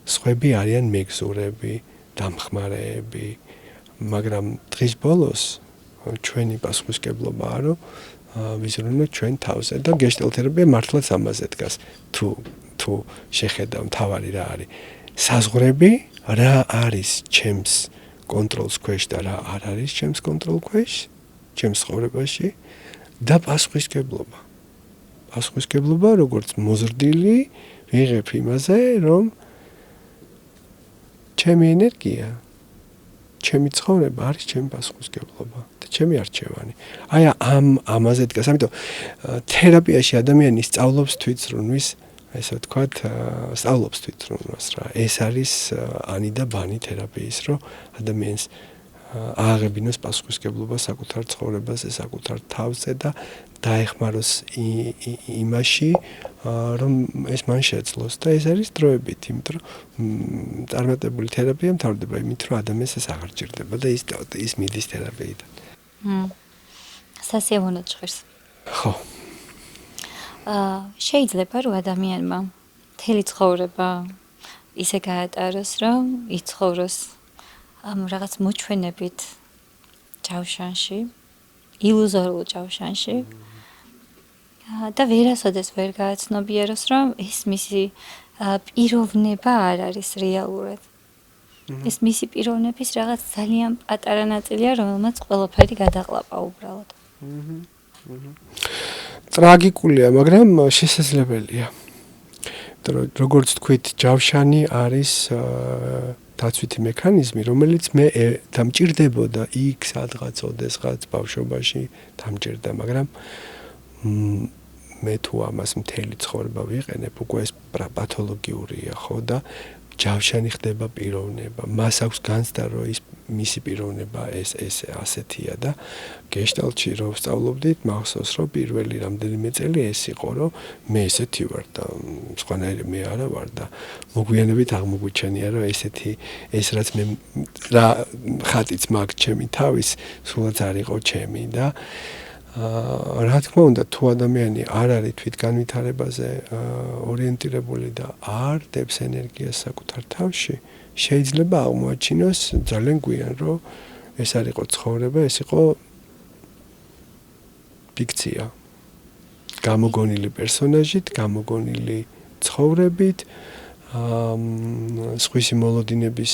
სხვები არიან მეგზურები, დამხმარეები, მაგრამ დღის ბოლოს ჩვენი პასუხისმგებლობაა, რომ ვიზრუნოთ ჩვენ თავზე და გეშტალთერაპია მართლაც ამაზე დგას. თუ შეხედავ მთავარი რა არის საზღვრები, რა არის ჩემს კონტროლს ქვეშ და რა არ არის ჩემს კონტროლ ქვეშ, ჩემს ცხოვრებაში და პასუხისმგებლობა. პასუხისმგებლობა როგორც მოზრდილი ვიღებ იმაზე, რომ ჩემი ენერგია, ჩემი ცხოვრება არის ჩემი პასუხისმგებლობა და ჩემი არჩევანი. აი ამაზე დგას, ამიტომ თერაპიაში ადამიანი სწავლობს თვითზრუნვის, ესე ვთქვათ, სწავლობს თვითზრუნვას რა. ეს არის ანი და ბანი თერაპიის, რომ ადამიანს ააღებინოს პასუხისმგებლობა საკუთარ ცხოვრებაზე, საკუთარ თავზე და დაეხმაროს იმაში, რომ ეს მან შეძლოს და ეს არის დროებით, იმიტომ რომ წარმატებული თერაპია მთავრდება იმით, რომ ადამიანს ეს აღარ ჭირდება და ის მიდის თერაპიიდან. სასიამოვნო ჭირს. ხო. შეიძლება რომ ადამიანმა მთელი ცხოვრება ისე გაატაროს, რომ იცხოვროს ამ რაღაც მოჩვენებით ჯავშანში, ილუზორულ ჯავშანში და ვერასოდეს ვერ გააცნობიეროს, რომ ეს მისი პიროვნება არ არის რეალურად. ეს მისი პიროვნების რაღაც ძალიან პატარა ნაწილია, რომელმაც ყველაფერი გადაყლაპა უბრალოდ. ტრაგიკულია, მაგრამ შესაძლებელია. როგორც თქვით, ჯავშანი არის დაცვითი მექანიზმი, რომელიც მე დამჭირდებოდა იქ სადღაც ოდესღაც ბავშვობაში დამჭირდა, მაგრამ მე თუ ამას მთელი ცხოვრება ვიყენებ, უკვე ეს პათოლოგიურია, ხო და ჯავშანი ხდება პიროვნება. მას აქვს განცდა, რომ ის მისი პიროვნება ეს ასეთია და გეშტალტში რომ ვსწავლობდით, მახსოვს, რომ პირველი რამდენიმე წელი ეს იყო, რომ მე ესეთი ვარ და სხვანაირი მე არა ვარ და მოგვიანებით აღმოგვიჩენია, რომ ეს რაც მე რა ხატიც მაქვს ჩემი თავის, სულაც არ იყო ჩემი და რა თქმა უნდა, თუ ადამიანი არ არის თვითგანვითარებაზე ორიენტირებული და არ დებს ენერგიას საკუთარ თავში, შეიძლება აღმოაჩინოს ძალიან გვიან, რომ ეს არ იყო ცხოვრება, ეს იყო ფიქცია. გამოგონილი პერსონაჟით, გამოგონილი ცხოვრებით, სხვისი მოლოდინების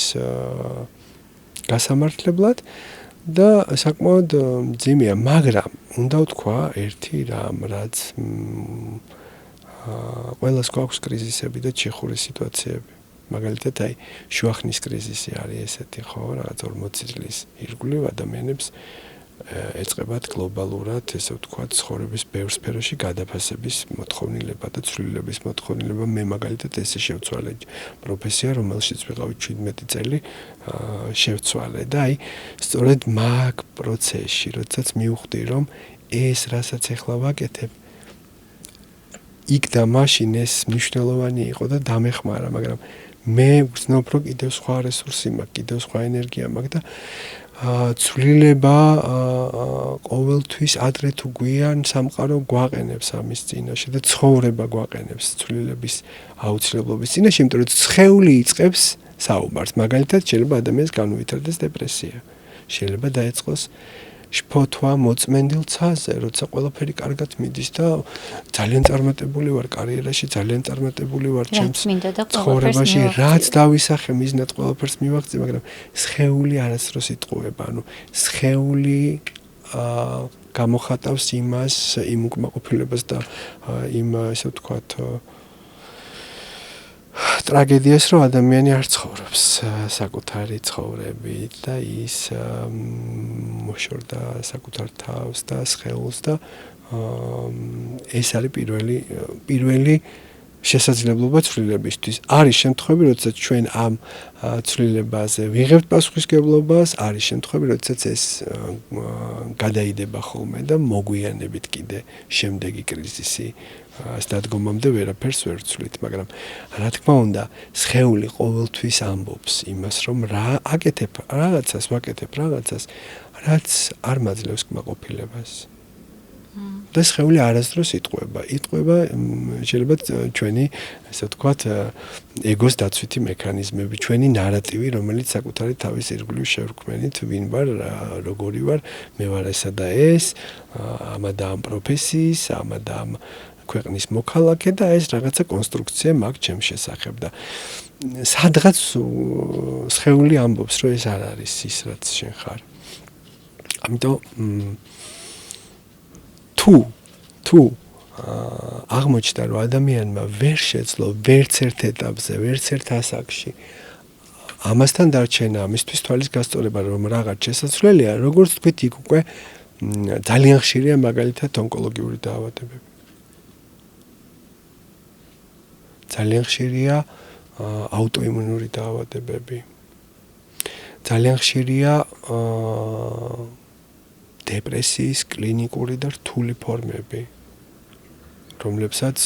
გასამართლებლად და საკმაოდ მძიმეა, მაგრამ უნდა ვთქვა ერთი რამ, რაც ყველას გვაქვს კრიზისები და ჩიხური სიტუაციები. მაგალითად, აი, შუახნის კრიზისი არის ესეთი, ხო, რაღაც 40 წლის ირგვლივ ადამიანებს ეწყებათ გლობალურად, ესე ვთქვათ, ცხოვრების ბევრ სფეროში გადაფასების მოთხოვნილება და ცვლილების მოთხოვნილება. მე მაგალითად ესე შევცვალე პროფესია, რომელშიც ვიყავი 17 წელი შევცვალე და აი, სწორედ მაგ პროცესში, როდესაც მივხვდი, რომ ეს რასაც ახლა ვაკეთებ, იქ და მაშინ ეს მნიშვნელოვანი იყო და დამეხმარა, მაგრამ მე ვცნობ, რომ კიდევ სხვა რესურსი მაქვს, კიდევ სხვა ენერგია მაქვს და ცვლილება ყოველთვის ადრე თუ გვიან სამყარო გვაყენებს ამის წინაშე და ცხოვრება გვაყენებს ცვლილების აუცილებლობის წინაშე, იმიტომ რომ სხეული იწყებს საუბარს. მაგალითად, შეიძლება ადამიანს განუვითარდეს დეპრესია. შეიძლება დაეწყოს შფოთვა მოწმენდილ ცაზე, როცა ყველაფერი კარგად მიდის და ძალიან წარმატებული ვარ კარიერაში, ძალიან წარმატებული ვარ ჩემს ცხოვრებაში, რაც დავისახე მიზნად ყველაფერს მივაღწია, მაგრამ სხეული არასდროს იტყუება, ანუ სხეული გამოხატავს იმას, იმ უკმაყოფილებას და იმ ესე ვთქვათ ტრაგედიას, რომ ადამიანი არ ცხოვრობს საკუთარი ცხოვრებით და ის მოშორდა საკუთარ თავს და სხეულს და ეს არის პირველი შესაძლებლობა ცვლილებისთვის. არის შემთხვევები, როდესაც ჩვენ ამ ცვლილებაზე ვიღებთ პასუხისმგებლობას, არის შემთხვევები, როდესაც ეს გადაიდება ხოლმე და მოგვიანებით კიდე შემდეგი კრიზისი დადგომამდე ვერაფერს ვერ ვცვლით, მაგრამ რა თქმა უნდა, სხეული ყოველთვის ამბობს იმას, რომ რა აკეთებ რაღაცას, ვაკეთებ რაღაცას, რაც არ მაძლევს კმაყოფილებას. და სხეული არასდროს იტყუება შეიძლება ჩვენი ასე ვთქვათ ეგოს დაცვითი მექანიზმები, ჩვენი ნარატივი, რომელიც საკუთარი თავის ირგვლივ შევქმნით, ვინ ვარ, როგორი ვარ, მე ვარ ესა და ეს, ამა და ამ პროფესიის, ამა და ამ ქვეყნის მოქალაქე და ეს რაღაცა კონსტრუქცია მაქვს ჩემს შესახებ და სადღაც სხეული ამბობს, რომ ეს არ არის ის, რაც შენ ხარ. ამიტომ თუ აღმოჩნდა, რომ ადამიანმა ვერ შეძლო ვერც ერთ ეტაპზე, ვერც ერთ ასაკში ამასთან დარჩენა, ამისთვის თვალის გასწორება, რომ რაღაც შესაძლებელია, როგორც თქვით, იქ უკვე ძალიან ხშირია მაგალითად ონკოლოგიური დაავადებები. ძალიან ხშირია აუტოიმუნური დაავადებები. ძალიან ხშირია დეპრესიის კლინიკური და რთული ფორმები, რომლებსაც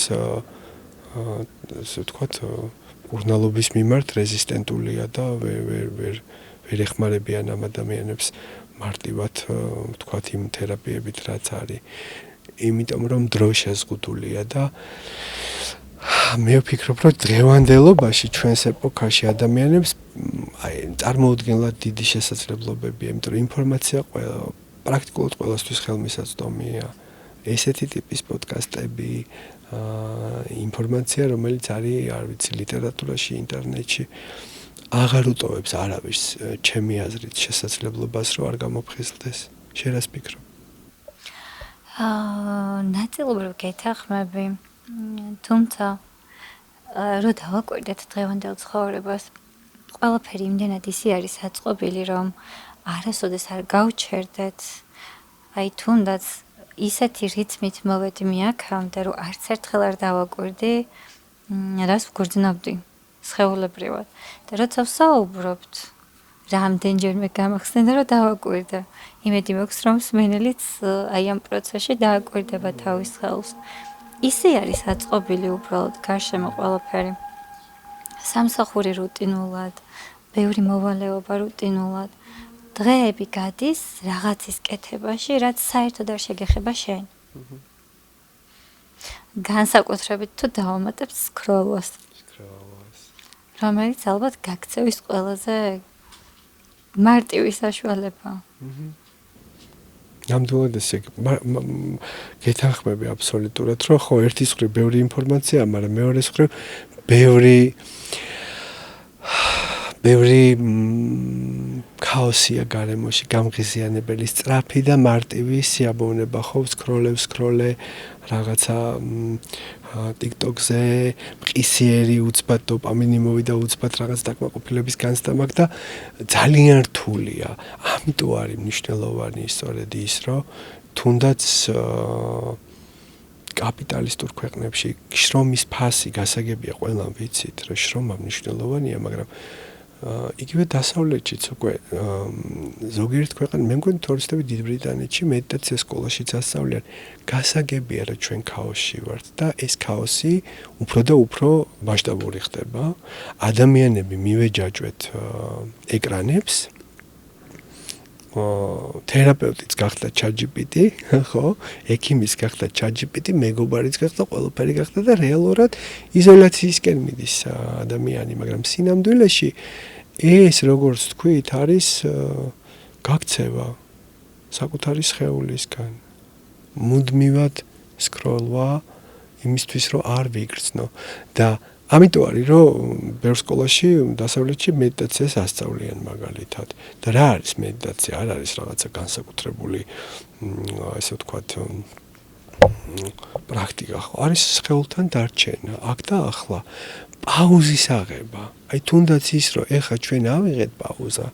ასე ვთქვათ, კურნალობის მიმართ რეზისტენტულია და ვერ ეხმარებიან ამ ადამიანებს მარტივად ვთქვათ იმ თერაპიებით, რაც არის. იმიტომ რომ დრო შეზღუდულია და მე ვფიქრობ, რომ დღევანდელობაში ჩვენს ეპოქაში ადამიანებს წარმოუდგენლად დიდი შესაძლებლობებია, იმიტომ რომ ინფორმაცია პრაქტიკულად ყველასთვის ხელმისაწვდომია. ესეთი ტიპის პოდკასტები, ინფორმაცია, რომელიც არის, არ ვიცი, ლიტერატურაში, ინტერნეტში, აღარ უტოვებს არავის ჩემი აზრით შესაძლებლობას, რომ არ გამოფხიზლდეს. შენ რას ფიქრობ? ნაწილობრივ გეთანხმები, თუმცა რო დავაკვირდეთ დღევანდელ ცხოვრებას, ყველაფერი იმდენად ისე არის აწყობილი, რომ არასოდეს არ გავჩერდეთ, აი თუნდაც ისეთი რითმით მოვედი აქამდე, რომ არც ერთხელ არ დავაკვირდი, რას ვგრძნობდი სხეულებრივად. და როცა ვსაუბრობთ, რამდენჯერმე გამახსენდა, რომ დავაკვირდა. იმედი მაქვს, რომ მსმენელიც აი ამ პროცესში დააკვირდება თავის სხეულს. ისე არის აწყობილი უბრალოდ გარშემო ყველაფერი. სამსახური რუტინულად, ბევრი მოვალეობა რუტინულად. დღეები გადის რაღაცის კეთებაში, რაც საერთოდ არ შეგეხება შენ. განსაკუთრებით თუ დავამატებთ სკროლას. რომელიც ალბათ გაქცევის ყველაზე მარტივი საშუალება. ნამდვილად ესე გეთანხმები აბსოლუტურად, რომ ხო ერთის მხრივ ბევრი ინფორმაციაა, მაგრამ მეორეს მხრივ ბევრი ქაოსია გარემოში, გამღიზიანებელი, სწრაფი და მარტივი სიამოვნება, ხო სკროლე რაღაცა TikTok-ზე მყისიერი უცბად დოპამინი მოვიდა, უცბად რაღაც დაკმაყოფილების განცდა მაქვს და ძალიან რთულია. ამიტომ არის მნიშვნელოვანი სწორედ ის, რომ თუნდაც კაპიტალისტურ ქვეყნებში შრომის ფასი გასაგებია, ყველამ ვიცით, რომ შრომა მნიშვნელოვანია, მაგრამ იგივე დასავლეთშიც უკვე ზოგიერთ ქვეყანაში, მე მგონი თორემ დიდ ბრიტანეთში მედიტაცია სკოლაშიც ასწავლიან. გასაგებია, რომ ჩვენ ქაოსში ვართ და ეს ქაოსი უფრო და უფრო მასშტაბური ხდება. ადამიანები მივეჯაჭვეთ ეკრანებს. თერაპევტიც გახდა ChatGPT, ხო? ექიმიც გახდა ChatGPT, მეგობარიც გახდა, ყველაფერი გახდა და რეალურად იზოლაციისკენ მიდის ადამიანი, მაგრამ სინამდვილეში ეს როგორც თქვით არის გაქცევა. საკუთარი სხეულისგან. მუდმივად სკროლვა იმისთვის რომ არ ვიგრძნო და ამიტომ არის რომ ბევრ სკოლაში დასავლეთში მედიტაციას ასწავლიან მაგალითად და რა არის მედიტაცია არ არის რაღაცა განსაკუთრებული ესე ვთქვათ პრაქტიკა ხო არის სხეულთან დარჩენა აქ და ახლა პაუზის აღება აი თუნდაც ის რომ ეხა ჩვენ ავიღეთ პაუზა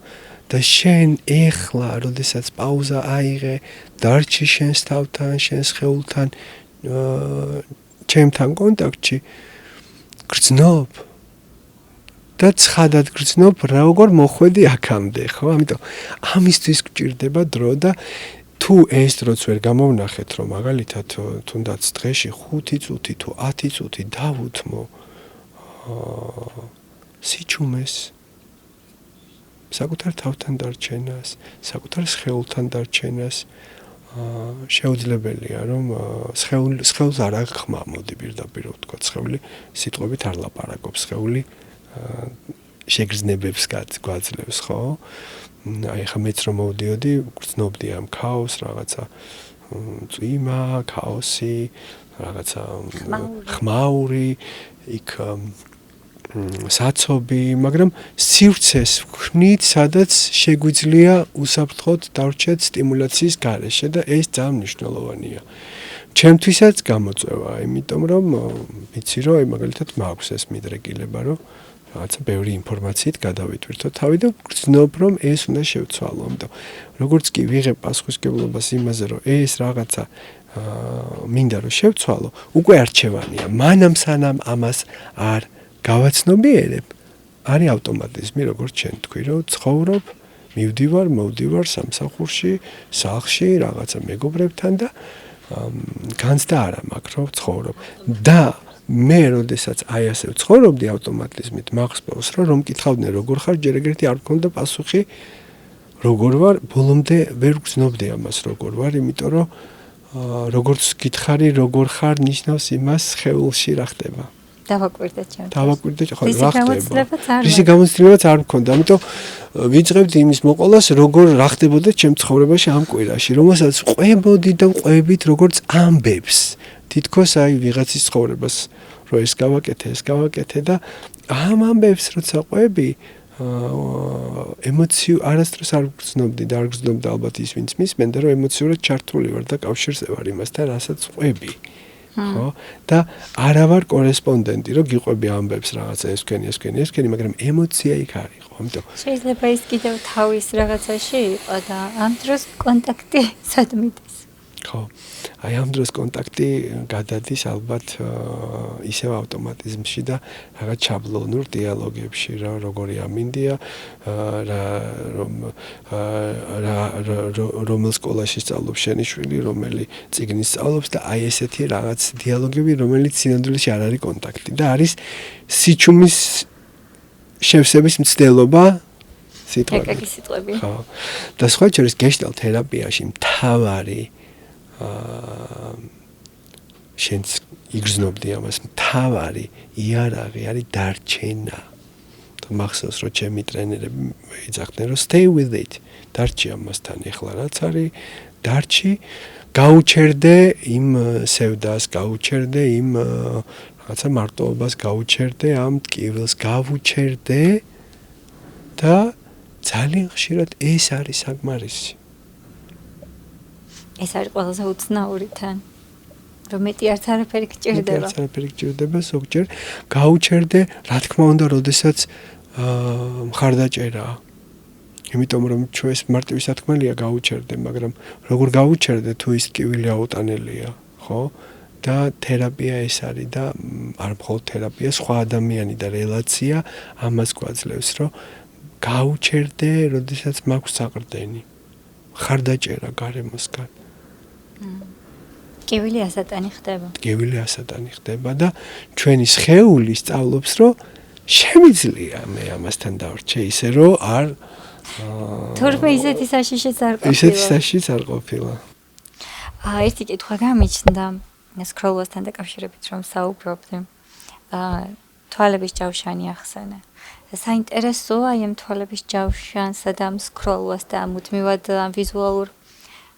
და შენ ეხლა როდესაც პაუზა აიღე დარჩი შენს თავთან შენს სხეულთან ჩემთან კონტაქტში გრძნობ და ცხადად გრძნობ როგორ მოხვედი აქამდე ხო ამიტომ ამისთვის გჭირდება დრო და თუ ეს დროც ვერ გამოვნახეთ რომ მაგალითად თუნდაც დღეში 5 წუთი თუ 10 წუთი დავუთმო სიჩუმეს საკუთარ თავთან დარჩენას საკუთარ სხეულთან დარჩენას შეუძლებელია რომ სხეულს არ აღხმა მოდი პირდაპირ ვთქვა სხეული სიტყვებით არ ლაპარაკობს სხეული შეგრძნებებს გვაძლევს ხო აი ხა მეც რომ მოვდიოდი გრძნობდი ამ ქაოსს რაღაცა წვიმა ქაოსი რაღაცა ხმაური იქ საცობი მაგრამ სივრცეს ვქმნით სადაც შეგვიძლია უსაფრთხოდ დარჩეთ სტიმულაციის გარეშე და ეს ძალიან მნიშვნელოვანია ჩემთვისაც გამოწვევა იმიტომ რომ ვიცი რომ აი მაგალითად მაქვს ეს მიდრეკილება რომ რაღაცა ბევრი ინფორმაციით გადავიტვირთო თავი და გრძნობ რომ ეს უნდა შევცვალო ამიტომ როგორც კი ვიღებ პასუხისმგებლობას იმაზე რომ ეს რაღაცა მინდა რომ შევცვალო უკვე არჩევანია მანამ სანამ ამას არ გავაცნობიერებ არის ავტომატიზმი როგორც შენ თქვი რომ ცხოვრობ მივდივარ მოვდივარ სამსახურში სახლში რაღაცა მეგობრებთან და განცდა არა მაქვს რომ ცხოვრობ და მე როდესაც აი ასე ვცხოვრობდი ავტომატიზმით მახსოვს რომ მკითხავდნენ როგორ ხარ ჯერ ეგრეთი არ მქონდა პასუხი როგორ ვარ ბოლომდე ვერ გრძნობდი ამას როგორ ვარ იმიტომ რომ როგორც გითხარი როგორ ხარ ნიშნავს იმას სხეულში რა ხდება დავაკვირდე ჩემთვის. დავაკვირდე ხო რა ხდება. რისი გამოცდილებაც არ მქონდა. ამიტომ ვიწყებდი იმის მოყოლას, როგორ რა ხდებოდა ჩემ ცხოვრებაში ამ კვირაში, რომელსაც ყვებოდი და ყვებით როგორც ამბებს. თითქოს აი ვიღაცის ცხოვრებას რო ეს გავაკეთე და ამ ამბებს როცა ყვები ემოციურ არასდროს არ გრძნობდი და არ გრძნობდა ალბათ ის ვინც მისმენდა რომ ემოციურად ჩართული ვარ და კავშირზე ვარ იმასთან რასაც ყვები. ხო და არა ვარ კორესპონდენტი რომ გიყვები ამბებს რაღაცა ეს თქვენი მაგრამ ემოცია იქ არის ხო ამიტომ შეიძლება ის კიდევ თავის რაღაცაში იყო და ამ დროს კონტაქტი სადმიდეს ხო აი ამ დროს კონტაქტი გადადის ალბათ ისევ ავტომატიზმში და რაღაც შაბლონურ დიალოგებში რა როგორი ამინდია რომელ სკოლაში სწავლობს შენი შვილი რომელი წიგნის სწავლობს და აი ესეთი რაღაც დიალოგები რომელიც სინამდვილეში არ არის კონტაქტი და არის სიჩუმის შევსების მცდელობა სიტყვები ხო და სხვა შორის გეშტალტ თერაპიაში მთავარი შენს იგრძნობდი ამას მთავარი იარაღი არის დარჩენა და მახსოვს რომ ჩემი ტრენერები ეძახდნენ რომ stay with it დარჩი ამასთან ეხლა რაც არის დარჩი გაუჩერდე იმ სევდას გაუჩერდე იმ რაღაცა მარტოობას გაუჩერდე ამ ტკივილს გავუჩერდე და ძალიან ხშირად ეს არის საკმარისი ეს არის ყველაზე უცნაური თან რომ მეტი არც არაფერი გჭირდება ზოგჯერ გაუჩერდე რა თქმა უნდა როდესაც მხარდაჭერაა იმიტომ რომ ჩვენს მარტივი სათქმელია გაუჩერდე მაგრამ როგორ გაუჩერდე თუ ის ტკივილი აუტანელია ხო და თერაპია ეს არის და არ მხოლოდ თერაპია სხვა ადამიანი და რელაცია ამას გვაძლევს რომ გაუჩერდე როდესაც მაქვს საყრდენი მხარდაჭერა გარემოსგან ტკივილი ასატანი ხდება და ჩვენი სხეული სწავლობს რომ შემიძლია მე ამასთან დავრჩე ისე რომ არ თურმე ისეთი საშიშიც არ ყოფილა ერთი კითხვა გამიჩნდა სკროლვასთან დაკავშირებით რომ საუბრობდი თვალების ჯავშანი ახსენე საინტერესოა ამ თვალების ჯავშანსა და ამ სკროლვას და მუდმივად ვიზუალურ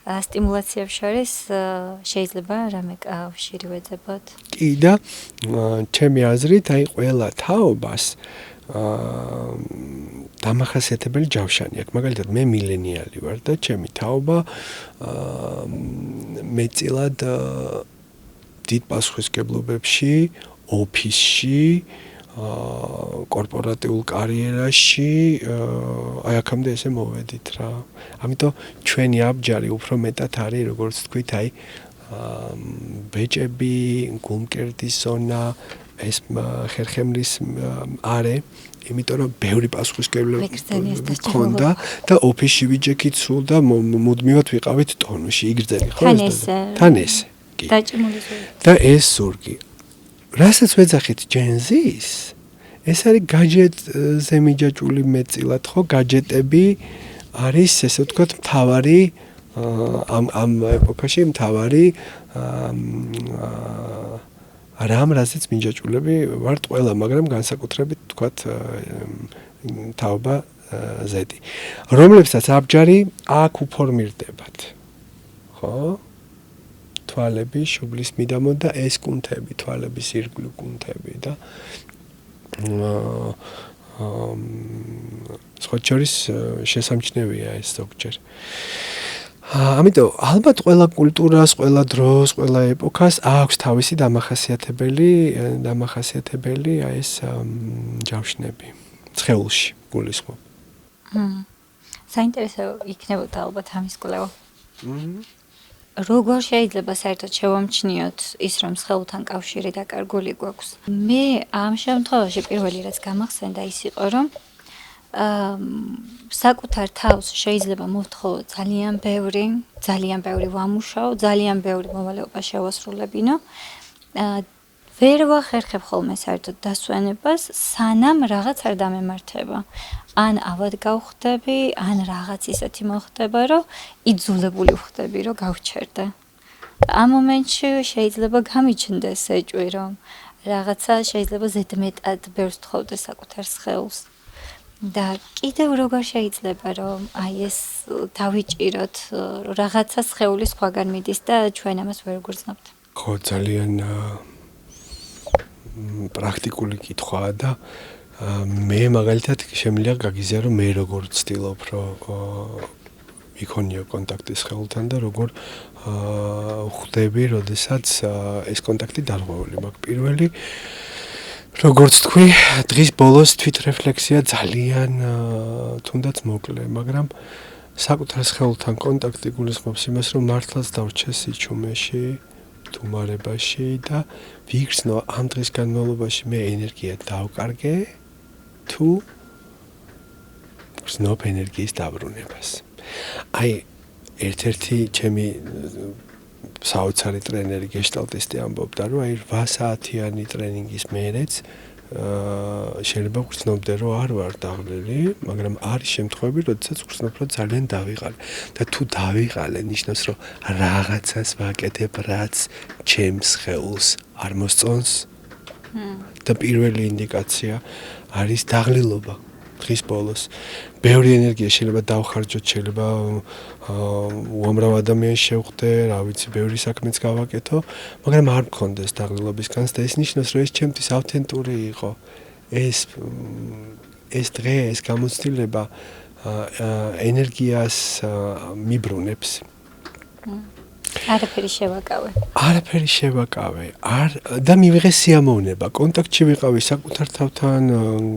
სტიმულაციებს შორის შეიძლება რამე კავშირი ვეძებოთ? კი და ჩემი აზრით აი ყველა თაობას დამახასიათებელი ჯავშანი აქვს. მაგალითად მე მილენიალი ვარ და ჩემი თაობა მეტწილად დიდ პასუხისმგებლობებში, ოფისში, კორპორატიულ კარიერაში, აი აქამდე ესე მოვედით რა. ამიტომ ჩვენი აბჯარი უფრო მეტად არის, როგორც თქვით, აი ბეჭები, გულმკერდის ზონა, ეს ხერხემლის არე, იმიტომ რომ ბევრი პასუხისმგებლობა გქონდა და ოფისში ვიჯექით სულ და მუდმივად ვიყავით ტონუში, იგრძელი ხო ეს? თან ესე. დაჭიმული ზურგი. და ეს ზურგი. რასაც ვეძახით ჯენზის, ეს არის გაჯეტზე მიჯაჭვული მეტწილად ხო, გაჯეტები არის ესე ვთქვათ მთავარი ამ ეპოქაში მთავარი რამ რაზეც მიჯაჭვულები ვართ ყველა, მაგრამ განსაკუთრებით ვთქვათ თაობა ზედი, რომლებსაც აბჯარი აქ უფორმირდებათ. ხო? თვალები, შუბლის მიდამო და ეს კუნთები, თვალების ირგვლივ კუნთები და სხვა შორის შესამჩნევია ეს ზოგჯერ. ამიტომ ალბათ ყველა კულტურას, ყველა დროს, ყველა ეპოქას აქვს თავისი დამახასიათებელი აი ეს ჯავშნები ცხეულში გულისხმობ. საინტერესო იქნებოდა ალბათ ამის კვლევა. როგორ შეიძლება საერთოდ შევამჩნიოთ ის, რომ სხეულთან კავშირი დაკარგული გვაქვს? მე ამ შემთხვევაში პირველი რაც გამახსენდა ის იყო, რომ საკუთარ თავს შეიძლება მოვთხოვო ძალიან ბევრი ვამუშაო, ძალიან ბევრი მოვალეობა შევასრულებინო. ვერ ვახერხებ ხოლმე საერთოდ დასვენებას, სანამ რაღაც არ დამემართება. ან ავად გავხდები, ან რაღაც ისეთი მოხდება, რომ იძულებული ვხდები, რომ გავჩერდე. ამ მომენტში შეიძლება გამიჩნდეს ეჭვი, რომ რაღაცა შეიძლება ზედმეტად ბევრს თხოვდე საკუთარ სხეულს. და კიდევ როგორ შეიძლება, რომ აი ეს დავიჭიროთ, რაღაცა სხეული სხვაგან მიდის და ჩვენ ამას ვერ გვგრძნობთ. ხო, ძალიან პრაქტიკული კითხვაა და მე მაგალითად შემიძლია გაგიზიარო მე როგორ ვცდილობ რომ იქონიო კონტაქტი სხეულთან და როგორ ხვდები, როდესაც ეს კონტაქტი დარღვეული მაქვს. პირველი როგორც თქვი, დღის ბოლოს თვითრეფლექსია ძალიან თუნდაც მოკლე, მაგრამ საკუთარ სხეულთან კონტაქტი გულისხმობს იმას, რომ მართლაც დავრჩე სიჩუმეში, თუმარებაში და ვიგრძნო ამ დღის განმავლობაში მე ენერგია დავკარგე თუ გრძნობ ენერგიის დაბრუნებას. აი ერთ-ერთი ჩემი საოცარი ტრენერი გეშტალტისტი ამბობდა, რომ აი 8 საათიანი ტრენინგის მერეც შეიძლება გრძნობდე, რომ არ ვარ დაღლილი, მაგრამ არის შემთხვევები, როდესაც გრძნობ, რომ ძალიან დავიღალე. და თუ დავიღალე, ნიშნავს, რომ რაღაცას ვაკეთებ, რაც ჩემს სხეულს არ მოსწონს. და პირველი ინდიკაცია არის დაღლილობა. დღის ბოლოს ბევრი ენერგია შეიძლება დავხარჯოთ, შეიძლება უამრავ ადამიანს შევხვდე, რა ვიცი, ბევრი საქმეც გავაკეთო, მაგრამ არ მქონდეს დაღლილობის განცდა და ეს ნიშნავს, რომ ეს ჩემთვის ავთენტური იყო. ეს დღე, ეს გამოცდილება ენერგიას მიბრუნებს. არაფერი შევაკავე. არაფერი შევაკავე. და მივიღე სიამოვნება. კონტაქტში ვიყავი საკუთარ თავთან,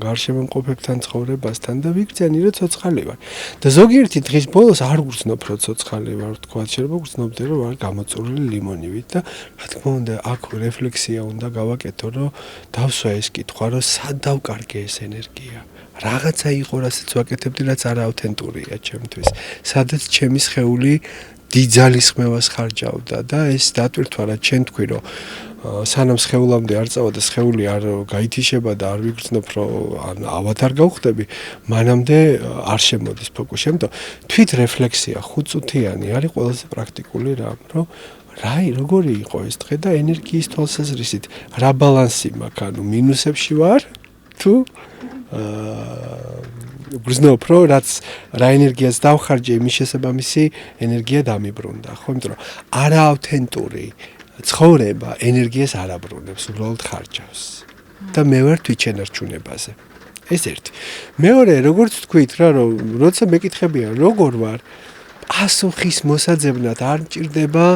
გარშემო მყოფებთან, ცხოვრებასთან და ვიგრძენი, რომ ცოცხალი ვარ. და ზოგიერთი დღის ბოლოს არ გრძნობ, რომ ცოცხალი ვარ, თქვა, შეიძლება გრძნობდე, რომ ვარ გამოწურული ლიმონივით და რა თქმა უნდა, აქ რეფლექსია უნდა გავაკეთო, რომ დავსვა ეს კითხვა, რომ სად დავკარგე ეს ენერგია. რაღაცა იყო, რასაც ვაკეთებდი, რაც არა ავთენტურია ჩემთვის. სადაც ჩემი სხეული დიდძალის ხმევას ხარჯავდა და ეს დატვირთვა რა ჩვენ თქვი რომ სანამ სხეულამდე არ წავა და სხეული არ გაითიშება და არ ვიგრძნობ რომ ავად არ გავხდები, მანამდე არ შემოდის ფოკუსი. ამიტომ თვით რეფლექსია 5 წუთიანი არის ყველაზე პრაქტიკული რამ, რომ როგორი იყო ეს დღე და ენერგიის თვალსაზრისით რა ბალანსი მაქვს, ანუ მინუსებში ვარ თუ გრძნობ, რომ რაც რა ენერგიას დავხარჯე, იმის შესაბამისი ენერგია დამიბრუნდა, ხო? იმიტომ რომ არაავთენტური ცხოვრება ენერგიას არ აბრუნებს, უბრალოდ ხარჯავს. და მე ვარ თვითშენარჩუნებაზე. ეს ერთი. მეორე, როგორც თქვით რა, რომ როცა მეკითხებიან, როგორ ვარ, პასუხის მოსაძებნად არ მჭირდება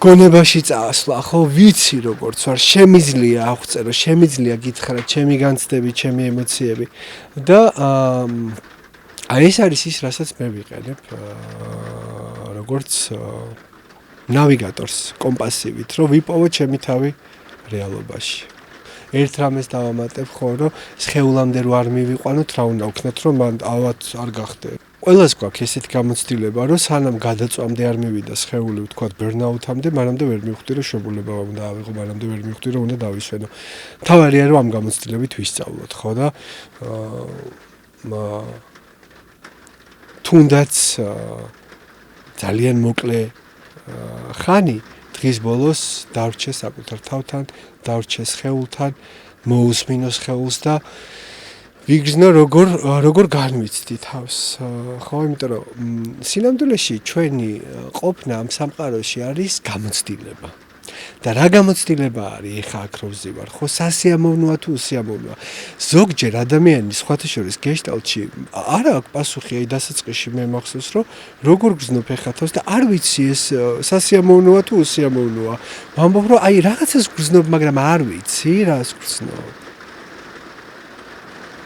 გონებაში წასვლა, ხო, ვიცი როგორც ვარ, შემიძლია აღწერო, შემიძლია გითხრა ჩემი განცდები, ჩემი ემოციები და ეს არის ის, რასაც მე ვიყენებ როგორც ნავიგატორს, კომპასივით, რომ ვიპოვო ჩემი თავი რეალობაში. ერთ რამეს დავამატებ ხო, რომ სხეულამდე რო არ მივიყვანოთ, რა უნდა ვქნათ, რომ მან ალბათ არ გახდე. ყველას გვაქვს ესეთი გამოცდილება, რომ სანამ გადაწვამდე არ მივიდა სხეული, ვთქვათ, ბერნაუთამდე, მანამდე ვერ მივხვდი, რომ შებულება უნდა ავიღო, მანამდე ვერ მივხვდი, რომ უნდა დავისვენო. თავარია, რომ ამ გამოცდილებით ვისწავლოთ, ხო და თუნდაც ძალიან მოკლე ხანი დღის ბოლოს დავრჩე საკუთარ თავთან, დავრჩე სხეულთან, მოусმინო სხეულს და ვიგრძნო როგორ განვიცდი თავს. ხო, იმიტომ რომ სინამდვილეში ჩვენი ყოფნა ამ სამყაროში არის გამოცდილება. და რა გამოცდილება არის ეხა აქ რო ვზივარ, ხო, სასიამოვნოა თუ უსიამოვნოა. ზოგჯერ ადამიანის სხვათა შორის გეშტალტში არ აქვს პასუხი, აი დასაწყისში მე მახსოვს, რომ როგორ გრძნობ ეხა თავს და არ ვიცი ეს სასიამოვნოა თუ უსიამოვნოა. ვამბობ, რომ აი რაღაცას გრძნობ, მაგრამ არ ვიცი რას გრძნობ.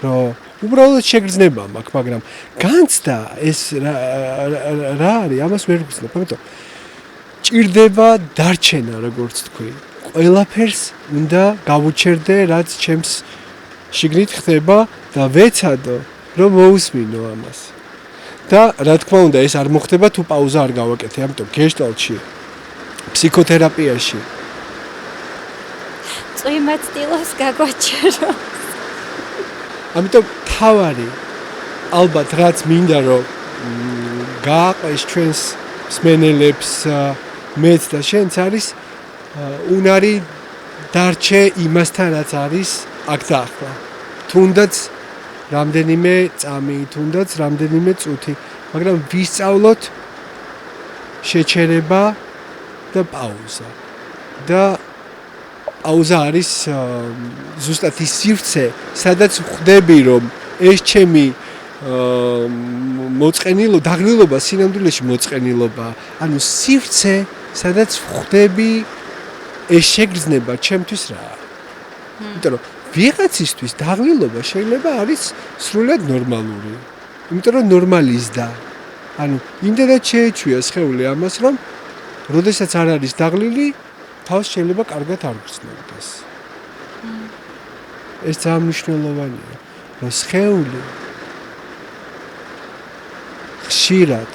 რომ უბრალოდ შეგრძნება მაქვს, მაგრამ განცდა ეს რა არის, ამას ვერ გრძნობ, ამიტომ ჭირდება დარჩენა, როგორც თქვი. ყველაფერს უნდა გავუჩერდე, რაც ჩემს შიგნით ხდება და ვეცადო, რომ მოусმინო ამას. და რა თქმა უნდა, ეს არ მოხდება თუ პაუზა არ გავაკეთე, ამიტომ გეშტალტში, ფსიქოთერაპიაში წვიმად სტილოს გაგვაჩერო. ამიტომ თავარი ალბათ რაც მინდა რომ გააყვეს ჩვენს მსმენელებს მეც და შენც არის უნარი დარჩე იმასთან რაც არის აქ და ახლა. თუნდაც რამდენიმე წამი, თუნდაც რამდენიმე წუთი, მაგრამ ვისწავლოთ შეჩერება და პაუზა. და პაუზა არის ზუსტად ის სივრცე, სადაც ხვდები რომ ეს ჩემი დაღლილობა სინამდვილეში მოწყენილობა, ანუ სივრცე, სადაც ხვდები ეს შეგრძნება ჩემთვის რა. იმიტომ რომ ვიღაცისთვის დაღლილობა შეიძლება არის სრულად ნორმალური. იმიტომ რომ ნორმალიზდა. ანუ იმდენად შეეჩვია სხეული ამას, რომ როდესაც არ არის დაღლილი, თავს შეიძლება კარგად არ გრძნობდეს. ეს ძალიან მნიშვნელოვანია, რომ სხეული ხშირად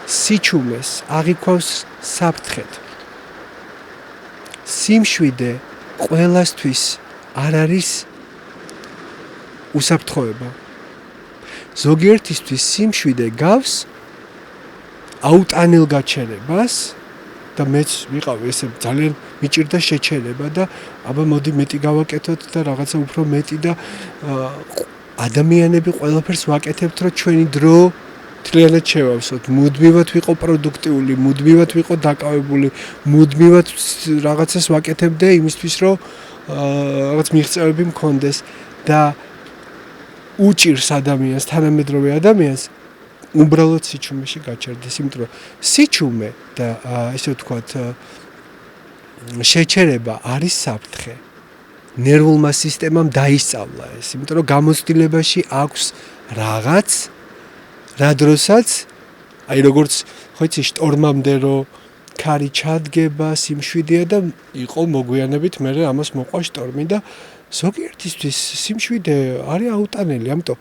სიჩუმეს აღიქვავს საფრთხედ. სიმშვიდე ყველასთვის არ არის უსაფრთხოება. ზოგიერთისთვის სიმშვიდე გავს აუტანელ გაჩერებას და მეც ვიყავ ესე ძალიან მიჭირდა შეჩერება და აბა მოდი მეტი გავაკეთოთ და რაღაცა უფრო მეტი და ადამიანები ყველაფერს ვაკეთებთ, რომ ჩვენი დრო მთლიანად შევავსოთ, მუდმივად ვიყო პროდუქტიული, მუდმივად ვიყო დაკავებული, მუდმივად რაღაცას ვაკეთებდე იმისთვის, რომ რაღაც მიღწევები მქონდეს და უჭირს ადამიანს, თანამედროვე ადამიანს უბრალოდ სიჩუმეში გაჩერდეს, იმიტომ რომ სიჩუმე და ესე ვთქვათ შეჩერება არის საფრთხე. ნერვულმა სისტემამ დაისწავლა ეს, იმიტომ რომ გამოცდილებაში აქვს რაღაც, რა დროსაც, აი როგორც ხო იცი შტორმამდე რომ ქარი ჩადგება, სიმშვიდეა და იყო მოგვიანებით მე ამას მოყვა შტორმი და ზოგიერთისთვის სიმშვიდე არის აუტანელი, ამიტომ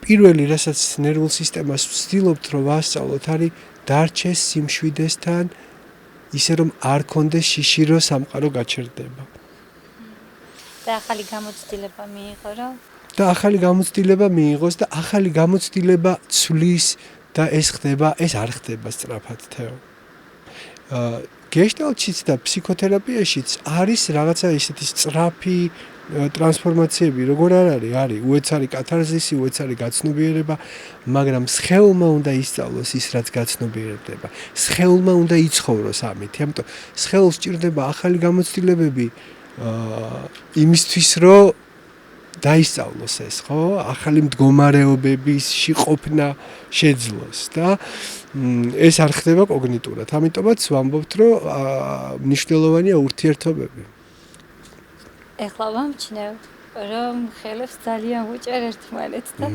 პირველი რასაც ნერვულ სისტემას ვცდილობთ რომ ვასწავლოთ არის დარჩეს სიმშვიდესთან ისე რომ არ კონდეს შიშირო სამყარო გაჩერდება. და ახალი გამოცდილება მიიღო რა? და ახალი გამოცდილება მიიღოს და ახალი გამოცდილება ცვლის და ეს ხდება, ეს არ ხდება სწრაფად თეო. გეშტალტშიც და ფსიქოთერაპიაშიც არის რაღაცა ისეთი სწრაფი ტრანსფორმაციები როგორ არ არის უეცარი კათარზისი, უეცარი გაცნობიერება, მაგრამ სხეულმა უნდა ისწავლოს ის, რაც გაცნობიერდება. სხეულმა უნდა იცხოვროს ამით. ამიტომ სხეულს სჭირდება ახალი გამოცდილებები იმისთვის, რომ დაისწავლოს ეს, ხო? ახალი მდგომარეობებისში ყოფნა შეძლოს და ეს არ ხდება კოგნიტურად. ამიტომაც ვამბობთ, რომ მნიშვნელოვანია ურთიერთობები. ეხლა ვამჩნევ, რომ ხელებს ძალიან უჭერ ერთმანეთს და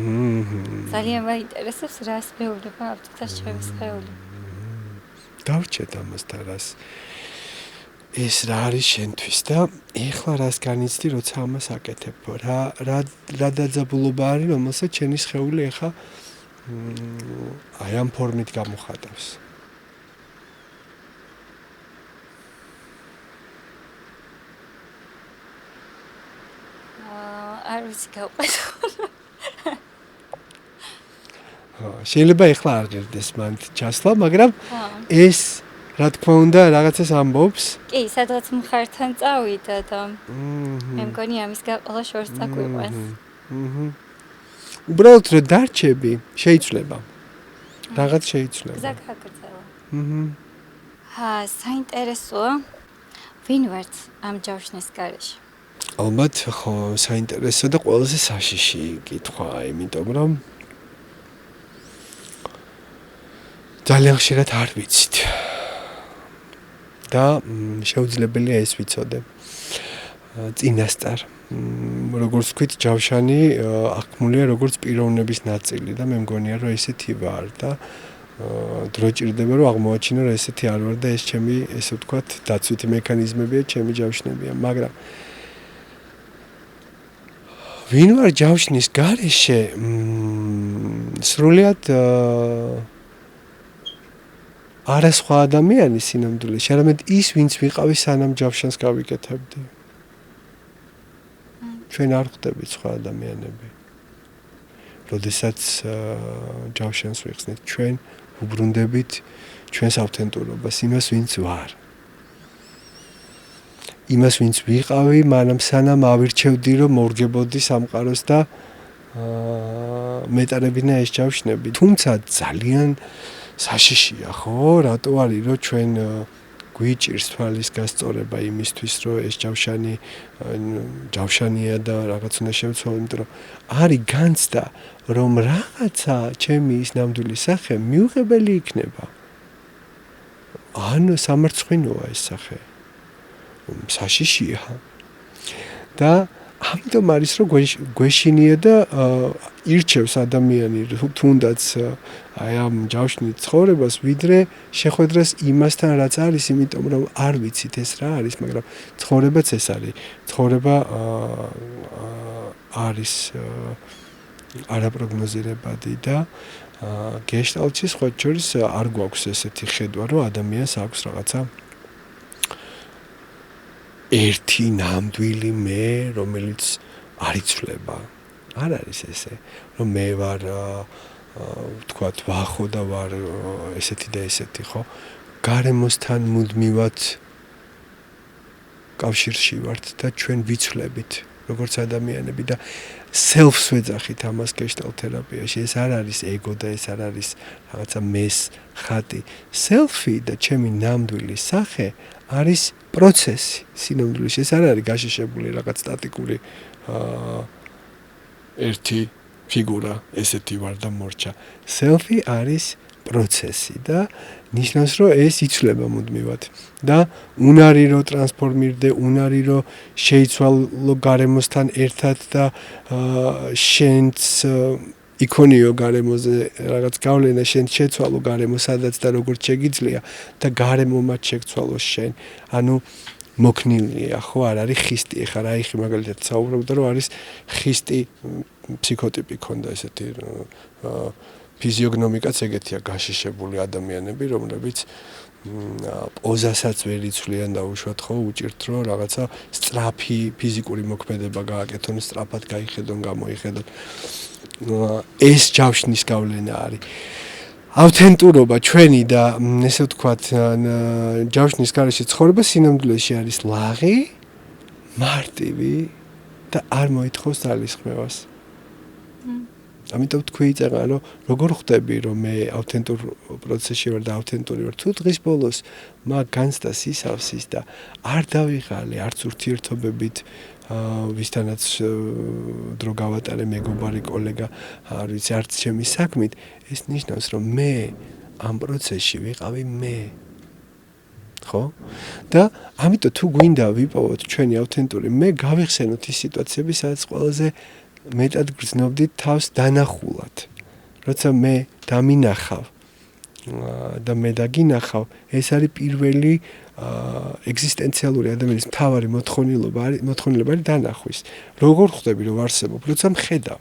ძალიან მაინტერესებს რას მეუბნება ამ წუთას ჩემი სხეული. დავრჩეთ ამასთან რას ეს რა არის შენთვის და ეხლა რას განიცდი, როცა ამას აკეთებ? რა დაძაბულობა არის, რომელსაც ჩემი სხეული ეხლა აი ამ ფორმით გამოხატავს? არ ვიცი გავყვეთ. შეიძლება ეხლა არ გერდეს მან ჩასვლა, მაგრამ ეს რა თქმა უნდა რაღაცას ამბობს. კი, სადღაც მხართან წავიდა და მე მგონი ამის გაყოლა შორს წაგვიყვანს. უბრალოდ რომ დარჩები, შეიძლება. რაღაც შეიძლება. გზა გაგრძელა. საინტერესოა. ვინ ვართ ამ ჯავშნის გარეშე? ალბათ ხო საინტერესო და ყველაზე საშიში კითხვაა, იმიტომ რომ ძალიან ხშირად არ ვიცით. და შეუძლებელია ეს ვიცოდე. წინასწარ როგორც ვთქვით, ჯავშანი აღქმულია როგორც პიროვნების ნაწილი და მე მგონია რომ ესეთი ვარ და დრო ჭირდება რომ აღმოაჩინო რომ ესეთი არ ვარ და ეს ჩემი ესე ვთქვათ დაცვითი მექანიზმებია, ჩემი ჯავშნებია, მაგრამ ვინ ვარ ჯავშნის გარეშე? სრულიად არა სხვა ადამიანი სინამდვილეში, არამედ ის, ვინც ვიყავი სანამ ჯავშანს გავიკეთებდი. ჩვენ არ ხდებით სხვა ადამიანები. როდესაც ჯავშანს ვიხსნით, ჩვენ ვუბრუნდებით ჩვენს ავთენტურობას, იმას, ვინც ვარ. იმას, ვინც ვიყავი, მანამ სანამ ავირჩევდი, რომ მორგებოდი სამყაროს და მეტარებინა ეს ჯავშნები. თუმცა ძალიან საშიშია, ხო? რატო არის, რომ ჩვენ გვიჭირს თვალის გასწორება იმისთვის, რომ ეს ჯავშანია და რაღაც უნდა შევცვალო, იმიტომ რომ არის განცდა, რომ რაღაცა ჩემი ის ნამდვილი სახე მიუღებელი იქნება. ანუ სამარცხვინოა ეს სახე. საშიშია. და ამიტომ არის, რომ გვეშინია და ირჩევს ადამიანი თუნდაც აი ამ ჯავშნით ცხოვრებას, ვიდრე შეხვედრას იმასთან, რაც არის, იმიტომ რომ არ ვიცით ეს რა არის, მაგრამ ცხოვრებაც ეს არის. ცხოვრება არის არაპროგნოზირებადი და გეშტალტში სხვა შორის არ გვაქვს ესეთი ხედვა, რომ ადამიანს აქვს რაღაცა ერთი ნამდვილი მე, რომელიც არ იცვლება. არ არის ესე, რომ მე ვარ ვთქვათ, ვახო და ვარ ესეთი და ესეთი, ხო? გარემოსთან მუდმივად კავშირში ვართ და ჩვენ ვიცვლებით, როგორც ადამიანები და self-ს ვეძახით ამას გეშტალტ თერაპიაში. ეს არ არის ეგო და ეს არ არის რაღაცა მეს ხატი. self-ი და ჩემი ნამდვილი სახე არის პროცესი სინამდვილეში. ეს არ არის გაშიშებული რაღაც სტატიკური ერთი ფიგურა, ესეთი ვარ და მორჩა. self-ი არის პროცესი და ნიშნავს, რომ ეს იცვლება მუდმივად და უნარი რომ ტრანსფორმირდე, უნარი რომ შეიცვალო გარემოსთან ერთად და შენც იქონიო გარემოზე რაღაც გავლენა, შენ შეცვალო გარემო სადაც და როგორც შეგიძლია და გარემომაც შეგცვალოს შენ. ანუ მოქნილია, ხო, არ არის ხისტი. ეხლა რაიხი მაგალითად საუბრობდა, რომ არის ხისტი ფსიქოტიპი ქონდა ესეთი ფიზიოგნომიკაც ეგეთია გაშიშებული ადამიანები, რომლებიც პოზასაც ვერ იცვლიან და უშუალოდ ხო უჭირთ რომ რაღაცა სწრაფი ფიზიკური მოქმედება გააკეთონ, სწრაფად გაიხედონ, გამოიხედონ. ეს ჯავშნის გავლენა არის. ავთენტურობა ჩვენი და ესე ვთქვათ, ჯავშნის გარეშე ცხოვრება სინამდვილეში არის ლაღი, მარტივი და არ მოითხოვს ძალისხმევას. ამიტომ თქვი იწეღა რომ როგორ ხვდები რომ მე ავთენტურ პროცესში ვარ და ავთენტური ვარ თუ დღის ბოლოს მაგ განცდა სისავსის და არ დავიღალე არც ურთიერთობებით ვისთანაც დრო გავატარე მეგობარი კოლეგა არ ვიცი არც ჩემი საქმით ეს ნიშნავს რომ მე ამ პროცესში ვიყავი მე ხო და ამიტომ თუ გვინდა ვიპოვოთ ჩვენი ავთენტური მე გავიხსენოთ ის სიტუაციები სადაც ყველაზე მეტად გრძნობდით თავს დანახულად როცა მე დამინახავ და მე დაგინახავ ეს არის პირველი ეგზისტენციალური ადამიანის მთავარი მოთხოვნილება არის დანახვის როგორ ხვდები რომ არსებობ როცა მხედავ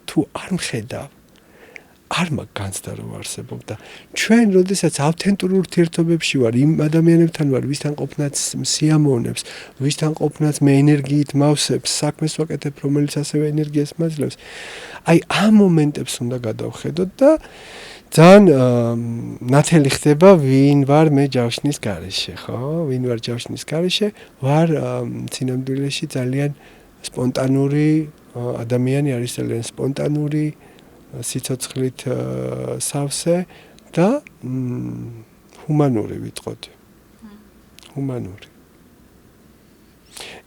თუ არ მხედავ არ მაგ განცდა რომ არსებობ და ჩვენ როდესაც ავთენტურ ურთიერთობებში ვარ იმ ადამიანებთან ვარ ვისთან ყოფნაც სიამოვნებს ვისთან ყოფნაც მე ენერგიით მავსებს საქმეს ვაკეთებ რომელიც ასევე ენერგიას მაძლევს აი ამ მომენტებს უნდა გადავხედოთ და ძალიან ნათელი ხდება ვინ ვარ მე ჯავშნის გარეშე ხო ვინ ვარ ჯავშნის გარეშე ვარ წინამძღოლში ძალიან სპონტანური ადამიანი არის ძალიან სპონტანური სიცოცხლით სავსე და ჰუმანური ვიტყოდი. ჰუმანური.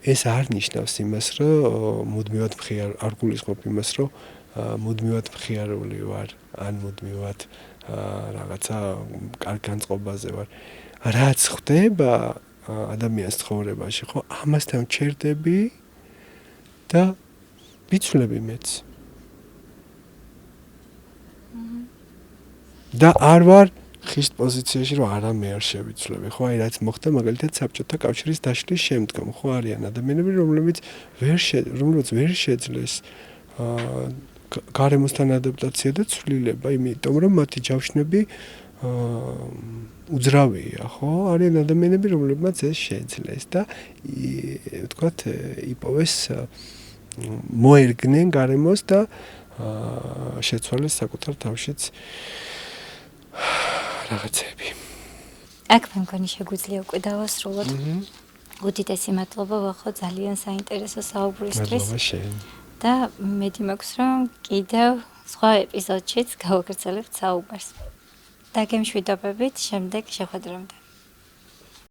ეს არ ნიშნავს იმას, რომ მუდმივად მხიარ არ გულისხმობ იმას, რომ მუდმივად მხიარული ვარ, ან მუდმივად რაღაცა კარგ განწყობაზე ვარ. რაც ხდება ადამიანის ცხოვრებაში, ხო, ამასთან ჩერდები და ვიცვლები მეც. და არ ვარ ხის პოზიციაში რომ არა მე არ შევიცვლები ხო აი რაც მოხდა მაგალითად საბჭოთა კავშირის დაშლის შემდგომ ხო არიან ადამიანები რომლებიც ვერ შეძლეს გარემოსთან ადაპტაცია და ცვლილება იმიტომ რომ მათი ჯავშნები უძრავია ხო არიან ადამიანები რომლებმაც ეს შეძლეს და ვთქვათ იპოვეს მოერგნენ გარემოს და შეცვალეს საკუთარ თავშიც რაღაცები. აქ მე მგონი შეგვიძლია უკვე დავასრულოთ. უდიდესი მადლობა ვახო ძალიან საინტერესო საუბრისთვის. მადლობა შენ. და მედი მაქვს რომ კიდევ სხვა ეპიზოდშიც გავაგრძელებთ საუბარს. დაგემშვიდობებით შემდეგ შეხვედრამდე.